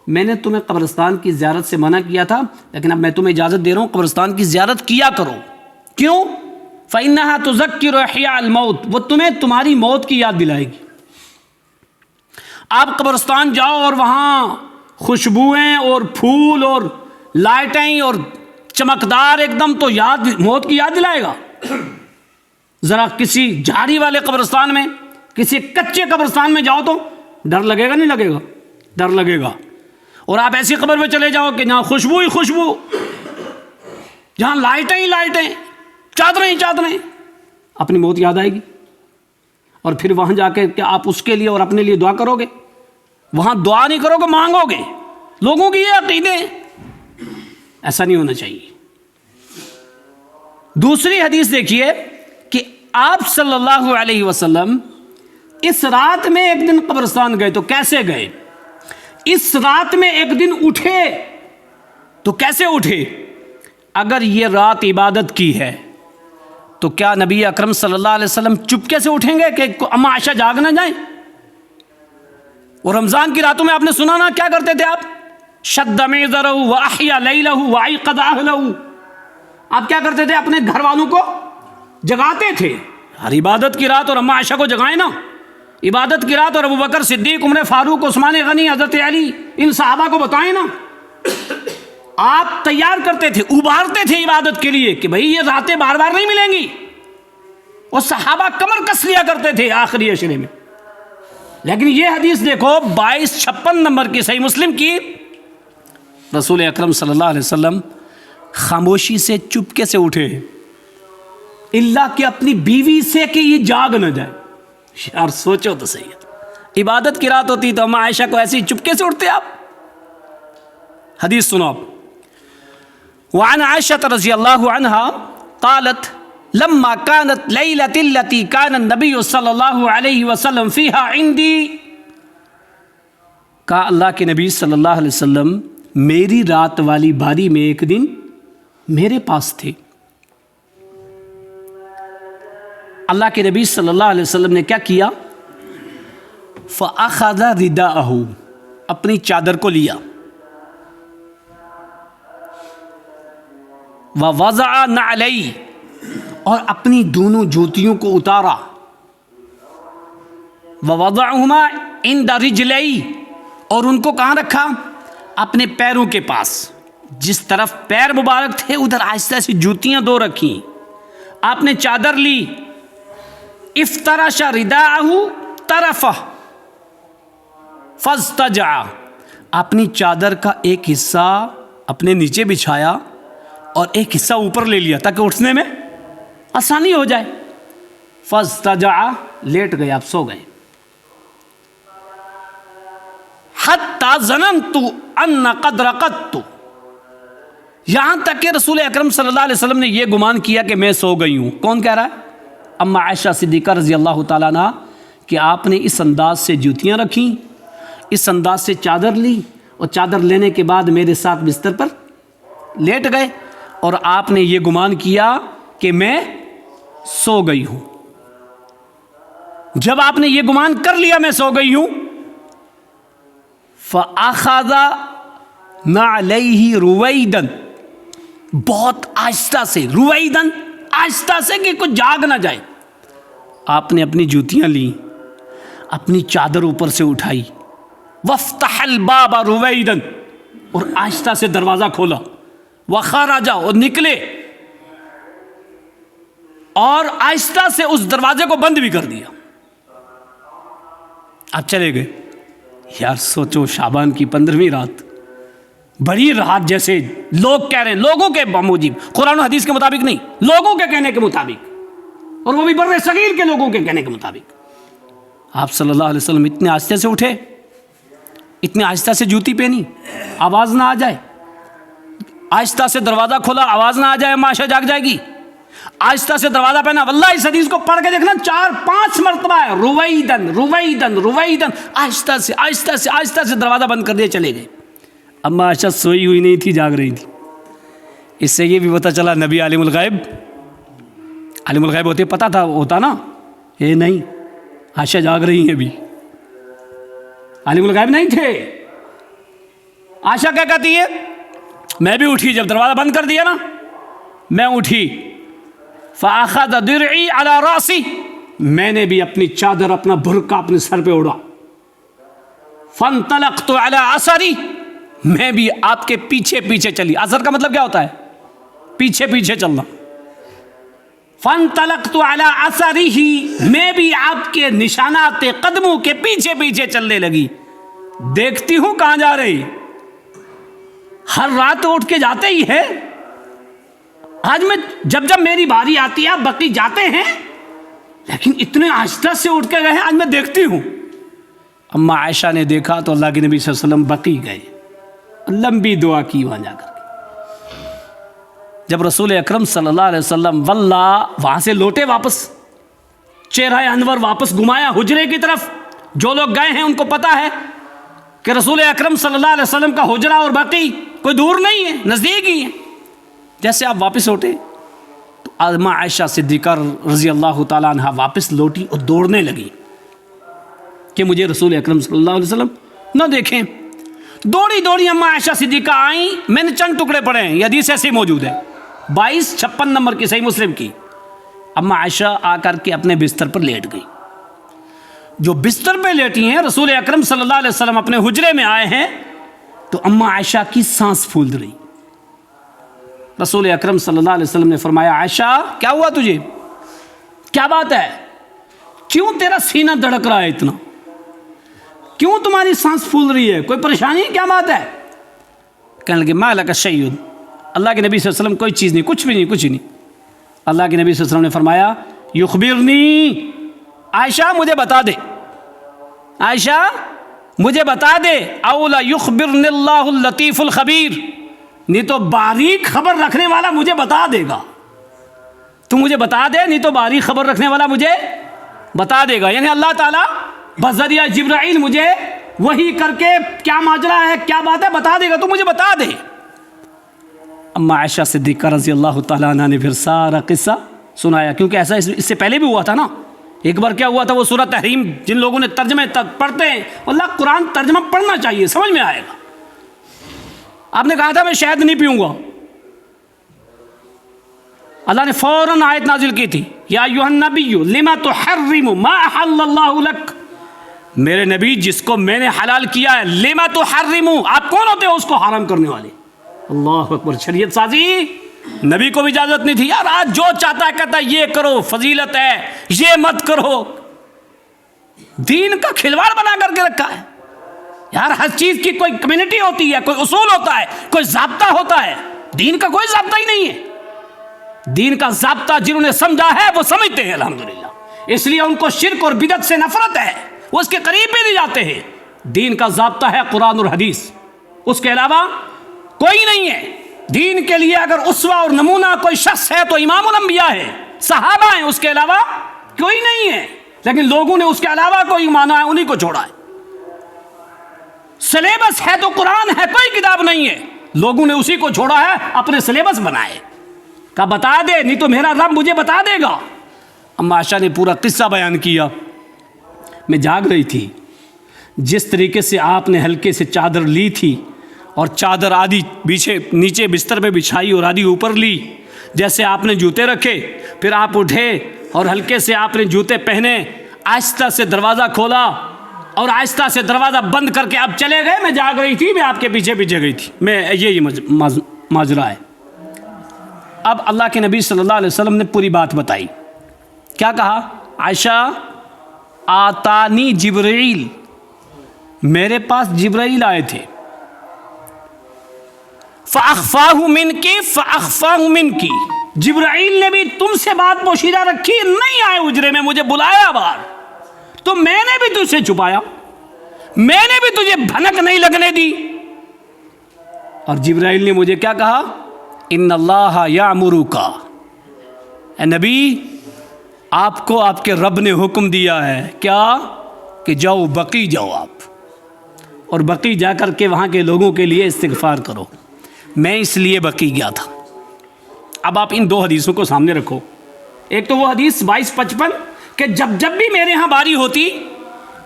میں نے تمہیں قبرستان کی زیارت سے منع کیا تھا، لیکن اب میں تمہیں اجازت دے رہا ہوں قبرستان کی زیارت کیا کرو۔ کیوں؟ فإنها تذکر احیاء الموت، وہ تمہیں تمہاری موت کی یاد دلائے گی۔ آپ قبرستان جاؤ اور وہاں خوشبوئیں اور پھول اور لائٹیں اور چمکدار ایک دم، تو موت کی یاد دلائے گا۔ ذرا کسی جھاڑی والے قبرستان میں، کسی کچے قبرستان میں جاؤ تو ڈر لگے گا، نہیں لگے گا؟ ڈر لگے گا۔ اور آپ ایسی قبر میں چلے جاؤ کہ جہاں خوشبو ہی خوشبو، جہاں لائٹیں ہی لائٹیں، چادریں ہی چادریں، اپنی موت یاد آئے گی۔ اور پھر وہاں جا کے کیا آپ اس کے لیے اور اپنے لیے دعا کرو گے؟ وہاں دعا نہیں کرو گے، مانگو گے۔ لوگوں کی یہ عقیدے، ایسا نہیں ہونا چاہیے۔ دوسری حدیث دیکھیے کہ آپ صلی اللہ علیہ وسلم اس رات میں ایک دن قبرستان گئے تو کیسے گئے؟ اس رات میں ایک دن اٹھے تو کیسے اٹھے؟ اگر یہ رات عبادت کی ہے تو کیا نبی اکرم صلی اللہ علیہ وسلم چپکے سے اٹھیں گے کہ اما عائشہ جاگ نہ جائیں؟ اور رمضان کی راتوں میں آپ نے سنا نا کیا کرتے تھے آپ؟ شد میزرہ واحیا لیلہ وایقظ اہلہ، آپ کیا کرتے تھے؟ اپنے گھر والوں کو جگاتے تھے ہر عبادت کی رات، اور اما عائشہ کو جگائیں نا عبادت کی رات، اور ابو بکر صدیق، عمر فاروق، عثمان غنی، حضرت علی، ان صحابہ کو بتائیں نا۔ آپ تیار کرتے تھے، ابھارتے تھے عبادت کے لیے کہ بھئی یہ راتیں بار بار نہیں ملیں گی، اور صحابہ کمر کس لیا کرتے تھے آخری عشرے میں۔ لیکن یہ حدیث دیکھو 2256 نمبر کی صحیح مسلم کی، رسول اکرم صلی اللہ علیہ وسلم خاموشی سے چپکے سے اٹھے، اللہ کہ اپنی بیوی سے کہ یہ جاگ نہ جائے۔ یار سوچو تو صحیح، عبادت کی رات ہوتی تو اما عائشہ کو ایسی چپکے سے اٹھتے آپ؟ حدیث سنو آپ۔ وعن عائشة رضی اللہ عنہا قالت لما كانت ليلة التي كان النبي صلی اللہ علیہ وسلم فيها عندي، کہا اللہ کے نبی صلی اللہ علیہ وسلم میری رات والی باری میں ایک دن میرے پاس تھے۔ اللہ کے نبی صلی اللہ علیہ وسلم نے کیا کیا؟ فأخذ رداءه، اپنی چادر کو لیا، ووضع نعلی، اور اپنی دونوں جوتیوں کو اتارا، ووضعهما عند رجلی، اور ان کو کہاں رکھا؟ اپنے پیروں کے پاس، جس طرف پیر مبارک تھے ادھر آہستہ سے جوتیاں دو رکھیں۔ آپ نے چادر لی، افترش رداءہ طرفہ فاضطجع، اپنی چادر کا ایک حصہ اپنے نیچے بچھایا اور ایک حصہ اوپر لے لیا تاکہ اٹھنے میں آسانی ہو جائے۔ فاضطجع، لیٹ گئے، آپ سو گئے۔ حتی ظننت ان قد رقدت، یہاں تک کہ رسول اکرم صلی اللہ علیہ وسلم نے یہ گمان کیا کہ میں سو گئی ہوں۔ کون کہہ رہا ہے؟ اما عائشہ صدیقہ رضی اللہ تعالیٰ عنہ، کہ آپ نے اس انداز سے جوتیاں رکھیں، اس انداز سے چادر لی، اور چادر لینے کے بعد میرے ساتھ بستر پر لیٹ گئے، اور آپ نے یہ گمان کیا کہ میں سو گئی ہوں۔ جب آپ نے یہ گمان کر لیا میں سو گئی ہوں، فَأَخَذَ نَعْلَيْهِ رُوَيْدًا، بہت آہستہ سے، رویدن آہستہ سے کہ کچھ جاگ نہ جائے، آپ نے اپنی جوتیاں لی، اپنی چادر اوپر سے اٹھائی، وَافْتَحَ الْبَابَ رُوَيْدًا، اور آہستہ سے دروازہ کھولا، وَخَرَجَ، اور نکلے، اور آہستہ سے اس دروازے کو بند بھی کر دیا، آپ چلے گئے۔ یار سوچو، شعبان کی 15ویں رات، بڑی رات، جیسے لوگ کہہ رہے ہیں، لوگوں کے موجب، قرآن و حدیث کے مطابق نہیں، لوگوں کے کہنے کے مطابق، اور وہ بھی بر صغیر کے لوگوں کے کہنے کے مطابق۔ آپ صلی اللہ علیہ وسلم اتنے آہستہ سے اٹھے، اتنے آہستہ سے جوتی پہنی، آواز نہ آ جائے، آہستہ سے دروازہ کھولا، آواز نہ آ جائے، اما عائشہ جاگ جائے گی، آہستہ سے دروازہ پہنا۔ واللہ اس حدیث کو پڑھ کے دیکھنا 4-5 مرتبہ ہے، رویدن رویدن رویدن، آہستہ سے آہستہ سے آہستہ سے دروازہ بند کر دیا، چلے گئے۔ اما عائشہ سوئی ہوئی نہیں تھی، جاگ رہی تھی۔ اس سے یہ بھی پتہ چلا نبی عالم الغیب، عالم الغیب ہوتے پتہ تھا، ہوتا نا، یہ نہیں، عائشہ جاگ رہی ہیں بھی، عالم الغیب نہیں تھے۔ عائشہ کیا کہتی ہے؟ میں بھی اٹھی، جب دروازہ بند کر دیا نا میں اٹھی، فَأَخَذَ دِرْعِي عَلَى رَأْسِي، میں نے بھی اپنی چادر، اپنا برقع اپنے سر پہ اڑا، فَانْطَلَقْتُ عَلَى أَثَرِي، میں بھی آپ کے پیچھے پیچھے چلی۔ اثر کا مطلب کیا ہوتا ہے؟ پیچھے پیچھے چلنا۔ فَانْطَلَقْتُ عَلَى أَثَرِهِ، میں بھی آپ کے نشانات قدموں کے پیچھے پیچھے چلنے لگی، دیکھتی ہوں کہاں جا رہی، ہر رات اٹھ کے جاتے ہی ہے، آج میں جب میری باری آتی ہے آپ بقی جاتے ہیں، لیکن اتنے آہستہ سے اٹھ کے گئے، آج میں دیکھتی ہوں۔ اما عائشہ نے دیکھا تو اللہ کے نبی صلی اللہ علیہ وسلم بقی گئے، لمبی دعا کی وہاں جا کر کے. جب رسول اکرم صلی اللہ علیہ وسلم واللہ وہاں سے لوٹے واپس، چہرہ انور واپس گھمایا حجرے کی طرف. جو لوگ گئے ہیں ان کو پتہ ہے کہ رسول اکرم صلی اللہ علیہ وسلم کا حجرہ اور بقیع کوئی دور نہیں ہے، نزدیک ہی ہے. جیسے آپ واپس لوٹے تو اماں عائشہ صدیقہ رضی اللہ تعالیٰ عنہ واپس لوٹی اور دوڑنے لگی کہ مجھے رسول اکرم صلی اللہ علیہ وسلم نہ دیکھیں. دوڑی دوڑی اماں عائشہ صدیقہ آئیں. میں نے چند ٹکڑے پڑھے ہیں، یہ حدیث ایسے موجود ہے 2256 نمبر کی صحیح مسلم کی. اماں عائشہ آ کر کے اپنے بستر پر لیٹ گئی. جو بستر پہ لیٹی ہیں، رسول اکرم صلی اللہ علیہ وسلم اپنے حجرے میں آئے ہیں تو اماں عائشہ کی سانس پھول رہی. رسول اکرم صلی اللہ علیہ وسلم نے فرمایا عائشہ کیا ہوا تجھے، کیا بات ہے، کیوں تیرا سینہ دھڑک رہا ہے اتنا، کیوں تمہاری سانس پھول رہی ہے، کوئی پریشانی، کیا بات ہے؟ کہنے لگے ما لک شیء، اللہ کے نبی صلی اللہ علیہ وسلم کوئی چیز نہیں، کچھ بھی نہیں، کچھ نہیں. اللہ کے نبی صلی اللہ علیہ وسلم نے فرمایا یخبرنی، عائشہ مجھے بتا دے، عائشہ مجھے بتا دے، اولا یخبرنی اللہ اللطیف الخبیر، نہیں تو باریک خبر رکھنے والا مجھے بتا دے گا. تو مجھے بتا دے، نہیں تو باریک خبر رکھنے والا مجھے بتا دے گا. یعنی اللہ تعالیٰ بذریعہ جبرائیل مجھے وحی کر کے کیا ماجرا ہے، کیا بات ہے، بتا دے گا، تو مجھے بتا دے. اما عائشہ صدیقہ رضی اللہ تعالیٰ عنہ نے پھر سارا قصہ سنایا، کیونکہ ایسا اس سے پہلے بھی ہوا تھا نا. ایک بار کیا ہوا تھا، وہ سورہ تحریم جن لوگوں نے ترجمے پڑھتے ہیں، اللہ قرآن ترجمہ پڑھنا چاہیے، سمجھ میں آئے گا. آپ نے کہا تھا میں شہد نہیں پیوں گا، اللہ نے فوراً آیت نازل کی تھی یا ایھا النبی لما تحرم ما احل اللہ لک، میرے نبی جس کو میں نے حلال کیا ہے، لما تحرم، آپ کون ہوتے ہو اس کو حرام کرنے والے. اللہ اکبر. شریعت سازی نبی کو بھی اجازت نہیں تھی. یار آج جو چاہتا ہے کہتا ہے یہ کرو، فضیلت ہے، یہ مت کرو. دین کا کھلواڑ بنا کر کے رکھا ہے. یار ہر چیز کی کوئی کمیونٹی ہوتی ہے، کوئی اصول ہوتا ہے، کوئی ضابطہ ہوتا ہے. دین کا کوئی ضابطہ ہی نہیں ہے. دین کا ضابطہ جنہوں نے سمجھا ہے وہ سمجھتے ہیں الحمدللہ. اس لیے ان کو شرک اور بدعت سے نفرت ہے، وہ اس کے قریب بھی نہیں جاتے ہیں. دین کا ضابطہ ہے قرآن اور حدیث، اس کے علاوہ کوئی نہیں ہے. دین کے لیے اگر اسوہ اور نمونہ کوئی شخص ہے تو امام الانبیاء ہے، صحابہ ہیں، اس کے علاوہ کوئی نہیں ہے. لیکن لوگوں نے اس کے علاوہ کوئی مانا ہے، انہی کو چھوڑا ہے. سلیبس ہے تو قرآن ہے، کوئی کتاب نہیں ہے، لوگوں نے اسی کو چھوڑا ہے، اپنے سلیبس بنائے. کہا بتا دے، نہیں تو میرا رب مجھے بتا دے گا. اما عائشہ نے پورا قصہ بیان کیا. میں جاگ رہی تھی، جس طریقے سے آپ نے ہلکے سے چادر لی تھی اور چادر آدھی نیچے بستر پہ بچھائی اور آدھی اوپر لی، جیسے آپ نے جوتے رکھے، پھر آپ اٹھے اور ہلکے سے آپ نے جوتے پہنے، آہستہ سے دروازہ کھولا اور آہستہ سے دروازہ بند کر کے آپ چلے گئے. میں جاگ رہی تھی، میں آپ کے پیچھے پیچھے گئی تھی. میں یہی ماجرا ہے. اب اللہ کے نبی صلی اللہ علیہ وسلم نے پوری بات بتائی. کیا کہا؟ عائشہ آتانی جبرائیل، میرے پاس جبرائیل آئے تھے، فَأَخْفَاهُ مِنْكِ فَأَخْفَاهُ مِنْكِ، جبرائیل نے بھی تم سے بات پوشیدہ رکھی، نہیں آئے حجرے میں، مجھے بلایا باہر تو میں نے بھی تجھ سے چھپایا، میں نے بھی تجھے بھنک نہیں لگنے دی. اور جبرائیل نے مجھے کیا کہا؟ ان اللہ یامرک، اے نبی آپ کو آپ کے رب نے حکم دیا ہے کیا، کہ جاؤ بقیع جاؤ آپ، اور بقیع جا کر کے وہاں کے لوگوں کے لیے استغفار کرو. میں اس لیے بقیع گیا تھا. اب آپ ان دو حدیثوں کو سامنے رکھو. ایک تو وہ حدیث 2255 کہ جب بھی میرے ہاں باری ہوتی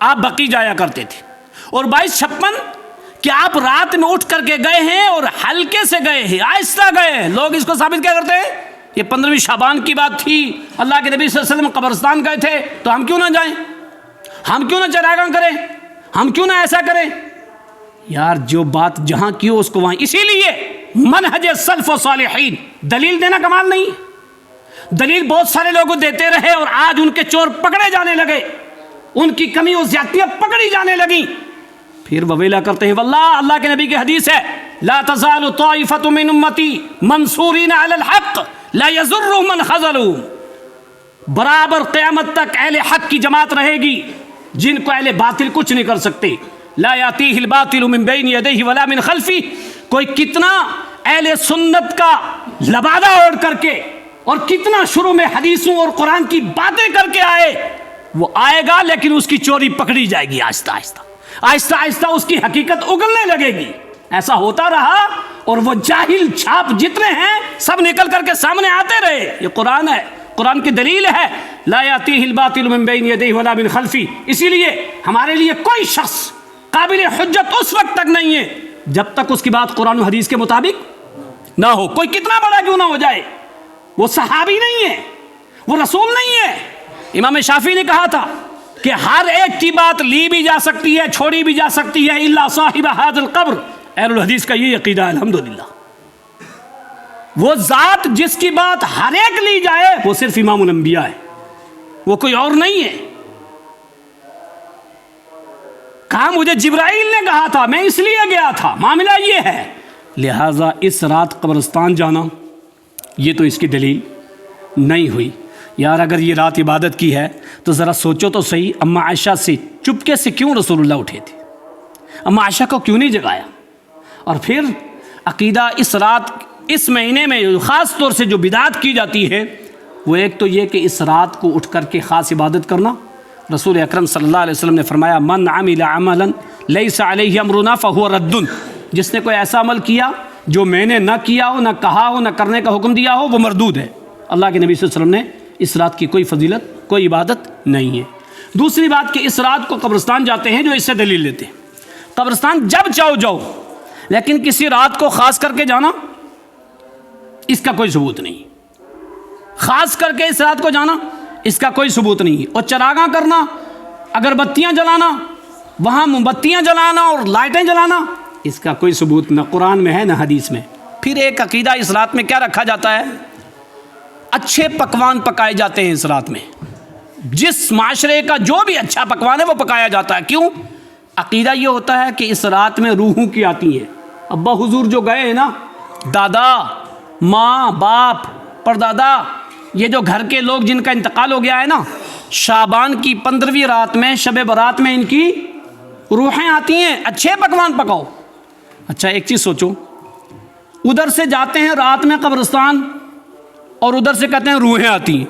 آپ بقیع جایا کرتے تھے، اور 2256 کہ آپ رات میں اٹھ کر کے گئے ہیں اور ہلکے سے گئے ہیں، آہستہ گئے ہیں. لوگ اس کو ثابت کیا کرتے ہیں، یہ 15ویں شعبان کی بات تھی، اللہ کے نبی صلی اللہ علیہ وسلم قبرستان گئے تھے تو ہم کیوں نہ جائیں، ہم کیوں نہ چراغاں کریں، ہم کیوں نہ ایسا کریں. یار جو بات جہاں کی ہو اس کو وہاں. اسی لیے منہج سلف و صالحین، دلیل دینا کمال نہیں. دلیل بہت سارے لوگ دیتے رہے اور آج ان کے چور پکڑے جانے لگے، ان کی کمی و زیادتیاں پکڑی جانے لگیں. پھر وویلا کرتے ہیں واللہ، اللہ کے نبی کی حدیث ہے لا تزال طائفۃ من امتی منصورین علی الحق لا یضرهم من خذلهم، برابر قیامت تک اہل حق کی جماعت رہے گی جن کو اہل باطل کچھ نہیں کر سکتے. لا یاتیہ الباطل من بین یدیہ ولا من خلفہ کوئی کتنا اہل سنت کا لبادہ اوڑھ کر کے اور کتنا شروع میں حدیثوں اور قرآن کی باتیں کر کے آئے، وہ آئے گا لیکن اس کی چوری پکڑی جائے گی، آہستہ آہستہ آہستہ آہستہ اس کی حقیقت اگلنے لگے گی۔ ایسا ہوتا رہا اور وہ جاہل چھاپ جتنے ہیں سب نکل کر کے سامنے آتے رہے۔ یہ قرآن ہے، قرآن کی دلیل ہے، لا یاتیہ الباطل من بین یدیہ ولا من خلفہ۔ اسی لیے ہمارے لیے کوئی شخص قابل حجت اس وقت تک نہیں ہے جب تک اس کی بات قرآن و حدیث کے مطابق نہ ہو، کوئی کتنا بڑا کیوں نہ ہو جائے۔ وہ صحابی نہیں ہے، وہ رسول نہیں ہے۔ امام شافعی نے کہا تھا کہ ہر ایک کی بات لی بھی جا سکتی ہے، چھوڑی بھی جا سکتی ہے، الا صاحب ھذا القبر۔ اہل الحدیث کا یہ عقیدہ ہے الحمدللہ۔ وہ ذات جس کی بات ہر ایک لی جائے وہ صرف امام الانبیاء ہے، وہ کوئی اور نہیں ہے۔ کہا مجھے جبرائیل نے کہا تھا، میں اس لیے گیا تھا، معاملہ یہ ہے۔ لہٰذا اس رات قبرستان جانا یہ تو اس کی دلیل نہیں ہوئی۔ یار اگر یہ رات عبادت کی ہے تو ذرا سوچو تو صحیح، اما عائشہ سے چپکے سے کیوں رسول اللہ اٹھے تھے؟ اما عائشہ کو کیوں نہیں جگایا؟ اور پھر عقیدہ اس رات، اس مہینے میں خاص طور سے جو بدعت کی جاتی ہے وہ ایک تو یہ کہ اس رات کو اٹھ کر کے خاص عبادت کرنا۔ رسول اکرم صلی اللہ علیہ وسلم نے فرمایا من عمل عملا لیس علیہ امرنا فہو رد، جس نے کوئی ایسا عمل کیا جو میں نے نہ کیا ہو، نہ کہا ہو، نہ کرنے کا حکم دیا ہو، وہ مردود ہے۔ اللہ کے نبی صلی اللہ علیہ وسلم نے اس رات کی کوئی فضیلت، کوئی عبادت نہیں ہے۔ دوسری بات کہ اس رات کو قبرستان جاتے ہیں جو اس سے دلیل لیتے ہیں، قبرستان جب چاہو جاؤ، لیکن کسی رات کو خاص کر کے جانا اس کا کوئی ثبوت نہیں۔ خاص کر کے اس رات کو جانا اس کا کوئی ثبوت نہیں۔ اور چراغاں کرنا، اگربتیاں جلانا، وہاں موم بتیاں جلانا اور لائٹیں جلانا، اس کا کوئی ثبوت نہ قرآن میں ہے نہ حدیث میں۔ پھر ایک عقیدہ اس رات میں کیا رکھا جاتا ہے؟ اچھے پکوان پکائے جاتے ہیں اس رات میں، جس معاشرے کا جو بھی اچھا پکوان ہے وہ پکایا جاتا ہے۔ کیوں؟ عقیدہ یہ ہوتا ہے کہ اس رات میں روحوں کی آتی ہیں۔ ابا حضور جو گئے ہیں نا، دادا، ماں، باپ، پردادا، یہ جو گھر کے لوگ جن کا انتقال ہو گیا ہے نا، شعبان کی 15ویں رات میں، شب برات میں ان کی روحیں آتی ہیں۔ اچھے پکوان پکاؤ۔ اچھا ایک چیز سوچو، ادھر سے جاتے ہیں رات میں قبرستان اور ادھر سے کہتے ہیں روحیں آتی ہیں۔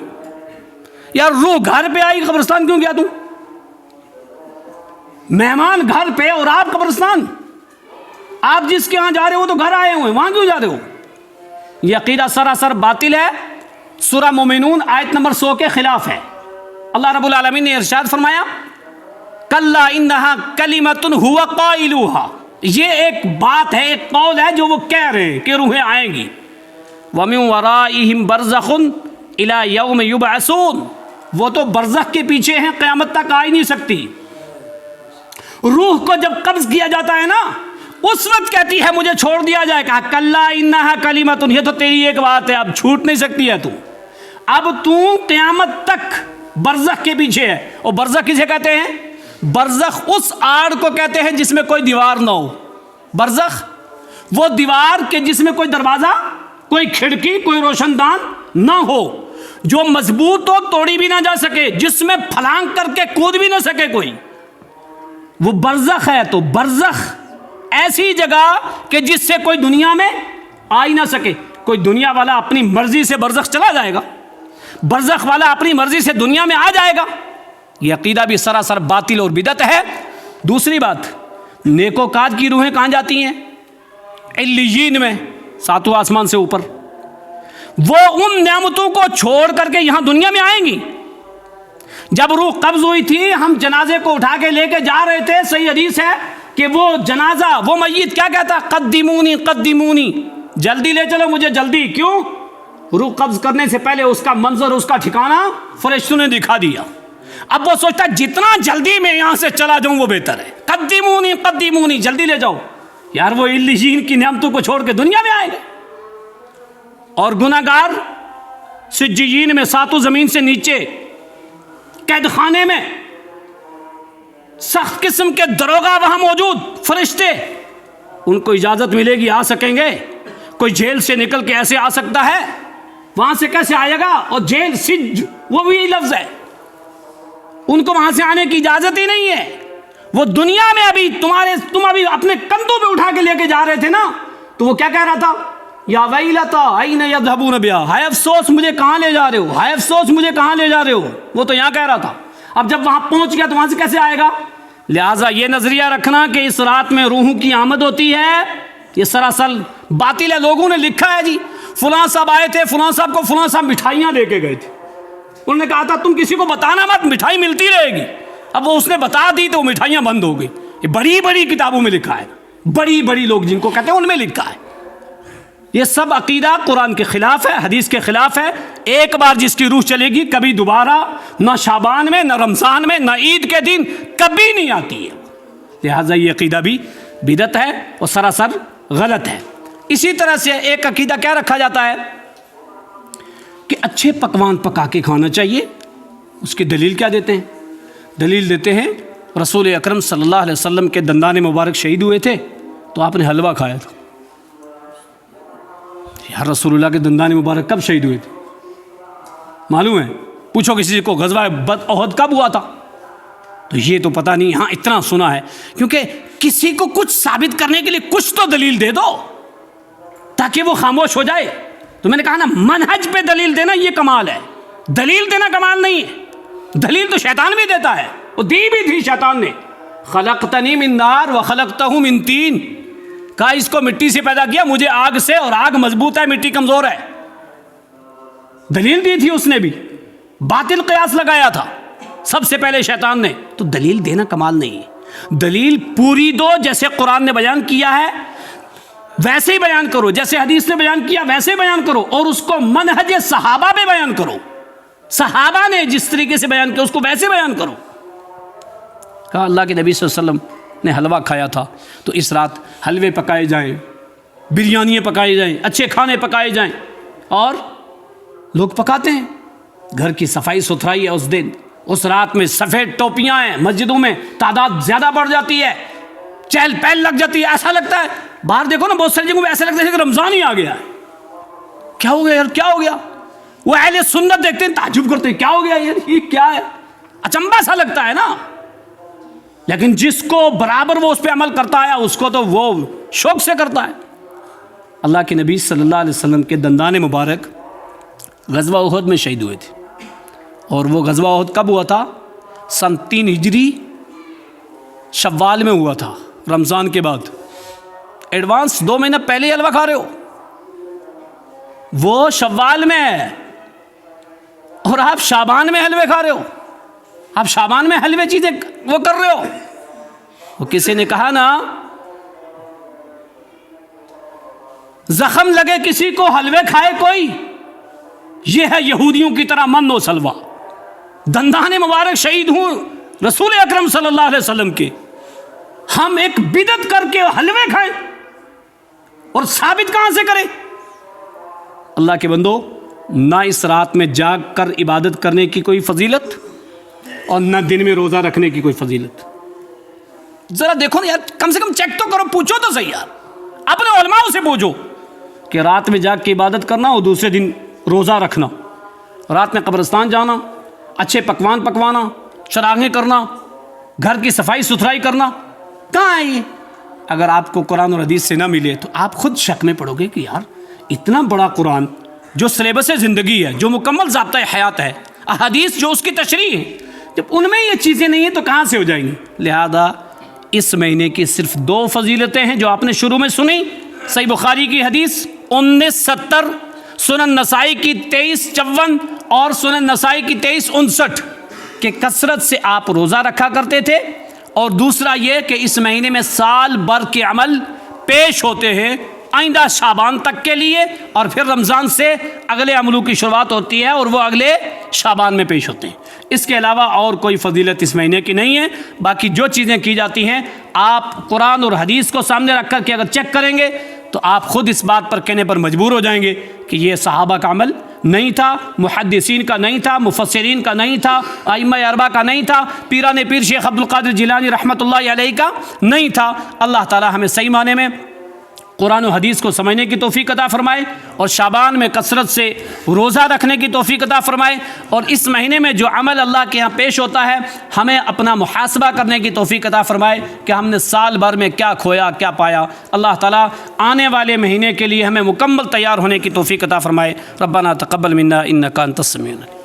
یار روح گھر پہ آئی، قبرستان کیوں گیا تو؟ مہمان گھر پہ اور آپ قبرستان؟ آپ جس کے ہاں جا رہے ہو تو گھر آئے ہوئے، وہاں کیوں جا رہے ہو؟ یہ عقیدہ سراسر باطل ہے، سورہ مومنون آیت نمبر 100 کے خلاف ہے۔ اللہ رب العالمین نے ارشاد فرمایا کلا انہا کلمۃ ھو قائلھا، یہ ایک بات ہے، ایک قول ہے جو وہ کہہ رہے ہیں کہ روحیں آئیں گی۔ ومن ورائہم برزخ الی یوم یبعثون، وہ تو برزخ کے پیچھے ہیں، قیامت تک آ ہی نہیں سکتی۔ روح کو جب قبض کیا جاتا ہے نا، اس وقت کہتی ہے مجھے چھوڑ دیا جائے، کہا کلا انہا کلمۃ، یہ تو تیری ایک بات ہے، اب چھوٹ نہیں سکتی ہے تو، اب تو قیامت تک برزخ کے پیچھے ہے۔ اور برزخ کسے کہتے ہیں؟ برزخ اس آڑ کو کہتے ہیں جس میں کوئی دیوار نہ ہو۔ برزخ وہ دیوار کہ جس میں کوئی دروازہ، کوئی کھڑکی، کوئی روشن دان نہ ہو، جو مضبوط ہو، توڑی بھی نہ جا سکے، جس میں پھلانگ کر کے کود بھی نہ سکے کوئی، وہ برزخ ہے۔ تو برزخ ایسی جگہ کہ جس سے کوئی دنیا میں آ ہی نہ سکے۔ کوئی دنیا والا اپنی مرضی سے برزخ چلا جائے گا؟ برزخ والا اپنی مرضی سے دنیا میں آ جائے گا؟ یہ عقیدہ بھی سراسر باطل اور بدعت ہے۔ دوسری بات، نیکوکار کی روحیں کہاں جاتی ہیں؟ علیین میں، ساتواں آسمان سے اوپر۔ وہ ان نعمتوں کو چھوڑ کر کے یہاں دنیا میں آئیں گی۔ جب روح قبض ہوئی تھی، ہم جنازے کو اٹھا کے لے کے جا رہے تھے، صحیح حدیث ہے کہ وہ جنازہ، وہ میت کیا کہتا؟ قدمونی قدمونی، جلدی لے چلو مجھے جلدی۔ کیوں؟ روح قبض کرنے سے پہلے اس کا منظر، اس کا ٹھکانہ فرشتوں نے دکھا دیا۔ اب وہ سوچتا ہے جتنا جلدی میں یہاں سے چلا جاؤں وہ بہتر ہے، قدمونی قدمونی، جلدی لے جاؤ۔ یار وہ علیین کی نعمتوں کو چھوڑ کے دنیا میں آئے گا۔ اور گناہگار سجین میں، ساتوں زمین سے نیچے قید خانے میں، سخت قسم کے دروغہ وہاں موجود، فرشتے، ان کو اجازت ملے گی آ سکیں گے؟ کوئی جیل سے نکل کے ایسے آ سکتا ہے؟ وہاں سے کیسے آئے گا؟ اور جیل، سج، وہ بھی لفظ ہے، ان کو وہاں سے آنے کی اجازت ہی نہیں ہے۔ وہ دنیا میں ابھی تم ابھی اپنے کندھوں پہ اٹھا کے لے کے جا رہے تھے نا، تو وہ کیا کہہ رہا تھا؟ یا ویلتا این یذهبون بیا، ہائے افسوس مجھے کہاں لے جا رہے ہو، ہائے افسوس مجھے کہاں لے جا رہے ہو. وہ تو یہاں کہہ رہا تھا، اب جب وہاں پہنچ گیا تو وہاں سے کیسے آئے گا؟ لہٰذا یہ نظریہ رکھنا کہ اس رات میں روحوں کی آمد ہوتی ہے، یہ سراسر باطل ہے. لوگوں نے لکھا ہے جی فلاں صاحب آئے تھے، فلاں صاحب کو فلاں صاحب مٹھائیاں دے کے گئے تھے، انہوں نے کہا تھا تم کسی کو بتانا مت، مٹھائی ملتی رہے گی. اب وہ اس نے بتا دی تو مٹھائیاں بند ہو گئی. یہ بڑی بڑی کتابوں میں لکھا ہے، بڑی بڑی لوگ جن کو کہتے ہیں ان میں لکھا ہے. یہ سب عقیدہ قرآن کے خلاف ہے، حدیث کے خلاف ہے. ایک بار جس کی روح چلے گی کبھی دوبارہ نہ شعبان میں، نہ رمضان میں، نہ عید کے دن کبھی نہیں آتی ہے. لہٰذا یہ عقیدہ بھی بدعت ہے اور سراسر غلط ہے. اسی طرح سے ایک عقیدہ کیا رکھا جاتا ہے کہ اچھے پکوان پکا کے کھانا چاہیے. اس کی دلیل کیا دیتے ہیں؟ دلیل دیتے ہیں رسول اکرم صلی اللہ علیہ وسلم کے دندان مبارک شہید ہوئے تھے تو آپ نے حلوہ کھایا تھا. یار رسول اللہ کے دندان مبارک کب شہید ہوئے تھے معلوم ہے؟ پوچھو کسی کو غزوہ احد کب ہوا تھا؟ تو یہ تو پتہ نہیں. ہاں اتنا سنا ہے، کیونکہ کسی کو کچھ ثابت کرنے کے لیے کچھ تو دلیل دے دو تاکہ وہ خاموش ہو جائے. تو میں نے کہا نا منہج پہ دلیل دینا یہ کمال ہے، دلیل دینا کمال نہیں ہے. دلیل تو شیطان بھی دیتا ہے، وہ دی بھی تھی شیطان نے. خلقتنی من نار وخلقتہ من طین، کہا اس کو مٹی سے پیدا کیا، مجھے آگ سے، اور آگ مضبوط ہے مٹی کمزور ہے. دلیل دی تھی اس نے بھی، باطل قیاس لگایا تھا سب سے پہلے شیطان نے. تو دلیل دینا کمال نہیں ہے، دلیل پوری دو. جیسے قرآن نے بیان کیا ہے ویسے ہی بیان کرو، جیسے حدیث نے بیان کیا ویسے ہی بیان کرو، اور اس کو منہج صحابہ پہ بیان کرو. صحابہ نے جس طریقے سے بیان کیا اس کو ویسے بیان کرو. کہا اللہ کے نبی صلی اللہ علیہ وسلم نے حلوہ کھایا تھا تو اس رات حلوے پکائے جائیں، بریانیاں پکائی جائیں، اچھے کھانے پکائے جائیں. اور لوگ پکاتے ہیں. گھر کی صفائی ستھرائی ہے اس دن، اس رات میں سفید ٹوپیاں ہیں مسجدوں میں، تعداد زیادہ بڑھ جاتی ہے، چہل پہل لگ جاتی ہے. ایسا لگتا ہے باہر دیکھو نا بہت ساری جگہوں میں ایسا لگتا ہے کہ رمضان ہی آ گیا ہے. کیا ہو گیا یار، کیا ہو گیا؟ وہ اہل سنت دیکھتے ہیں تعجب کرتے ہیں کیا ہو گیا یار، یہ کیا ہے؟ اچنبھا سا لگتا ہے نا. لیکن جس کو برابر وہ اس پہ عمل کرتا ہے اس کو تو وہ شوق سے کرتا ہے. اللہ کے نبی صلی اللہ علیہ وسلم کے دندان مبارک غزوہ احد میں شہید ہوئے تھے. اور وہ غزوہ احد کب ہوا تھا؟ سن 3 ہجری شوال میں ہوا تھا، رمضان کے بعد. ایڈوانس 2 مہینہ پہلے ہی حلوہ کھا رہے ہو. وہ شوال میں ہے اور آپ شعبان میں حلوے کھا رہے ہو. آپ شعبان میں حلوے چیزیں وہ کر رہے ہو. وہ کسی نے کہا نا زخم لگے کسی کو حلوے کھائے کوئی، یہ ہے یہودیوں کی طرح من و سلوہ. دندان مبارک شہید ہوں رسول اکرم صلی اللہ علیہ وسلم کے، ہم ایک بدعت کر کے حلوے کھائیں اور ثابت کہاں سے کریں؟ اللہ کے بندو، نہ اس رات میں جاگ کر عبادت کرنے کی کوئی فضیلت اور نہ دن میں روزہ رکھنے کی کوئی فضیلت. ذرا دیکھو نا یار، کم سے کم چیک تو کرو، پوچھو تو صحیح یار، اپنے علماء سے پوچھو کہ رات میں جاگ کے عبادت کرنا اور دوسرے دن روزہ رکھنا، رات میں قبرستان جانا، اچھے پکوان پکوانا، چراغیں کرنا، گھر کی صفائی ستھرائی کرنا، کہاں ہے یہ؟ اگر آپ کو قرآن اور حدیث سے نہ ملے تو آپ خود شک میں پڑو گے کہ یار اتنا بڑا قرآن جو سلیبس زندگی ہے، جو مکمل ضابطہ حیات ہے، احادیث جو اس کی تشریح ہے، جب ان میں یہ چیزیں نہیں ہیں تو کہاں سے ہو جائیں گی؟ لہذا اس مہینے کی صرف 2 فضیلتیں ہیں جو آپ نے شروع میں سنی. صحیح بخاری کی حدیث 1970، سنن نسائی کی 2354 اور سنن نسائی کی 2359 کہ کثرت سے آپ روزہ رکھا کرتے تھے. اور دوسرا یہ کہ اس مہینے میں سال بھر کے عمل پیش ہوتے ہیں آئندہ شعبان تک کے لیے، اور پھر رمضان سے اگلے عملوں کی شروعات ہوتی ہے اور وہ اگلے شعبان میں پیش ہوتے ہیں. اس کے علاوہ اور کوئی فضیلت اس مہینے کی نہیں ہے. باقی جو چیزیں کی جاتی ہیں آپ قرآن اور حدیث کو سامنے رکھ کر کے اگر چیک کریں گے تو آپ خود اس بات پر کہنے پر مجبور ہو جائیں گے کہ یہ صحابہ کا عمل نہیں تھا، محدثین کا نہیں تھا، مفسرین کا نہیں تھا، ائمہ اربعہ کا نہیں تھا، پیران پیر شیخ عبد القادر جیلانی رحمۃ اللہ علیہ کا نہیں تھا. اللہ تعالی ہمیں صحیح معنی میں قرآن و حدیث کو سمجھنے کی توفیق عطا فرمائے، اور شعبان میں کثرت سے روزہ رکھنے کی توفیق عطا فرمائے، اور اس مہینے میں جو عمل اللہ کے ہاں پیش ہوتا ہے ہمیں اپنا محاسبہ کرنے کی توفیق عطا فرمائے کہ ہم نے سال بھر میں کیا کھویا کیا پایا۔ اللہ تعالیٰ آنے والے مہینے کے لیے ہمیں مکمل تیار ہونے کی توفیق عطا فرمائے۔ ربنا تقبل منا انک انت السمیع العلیم۔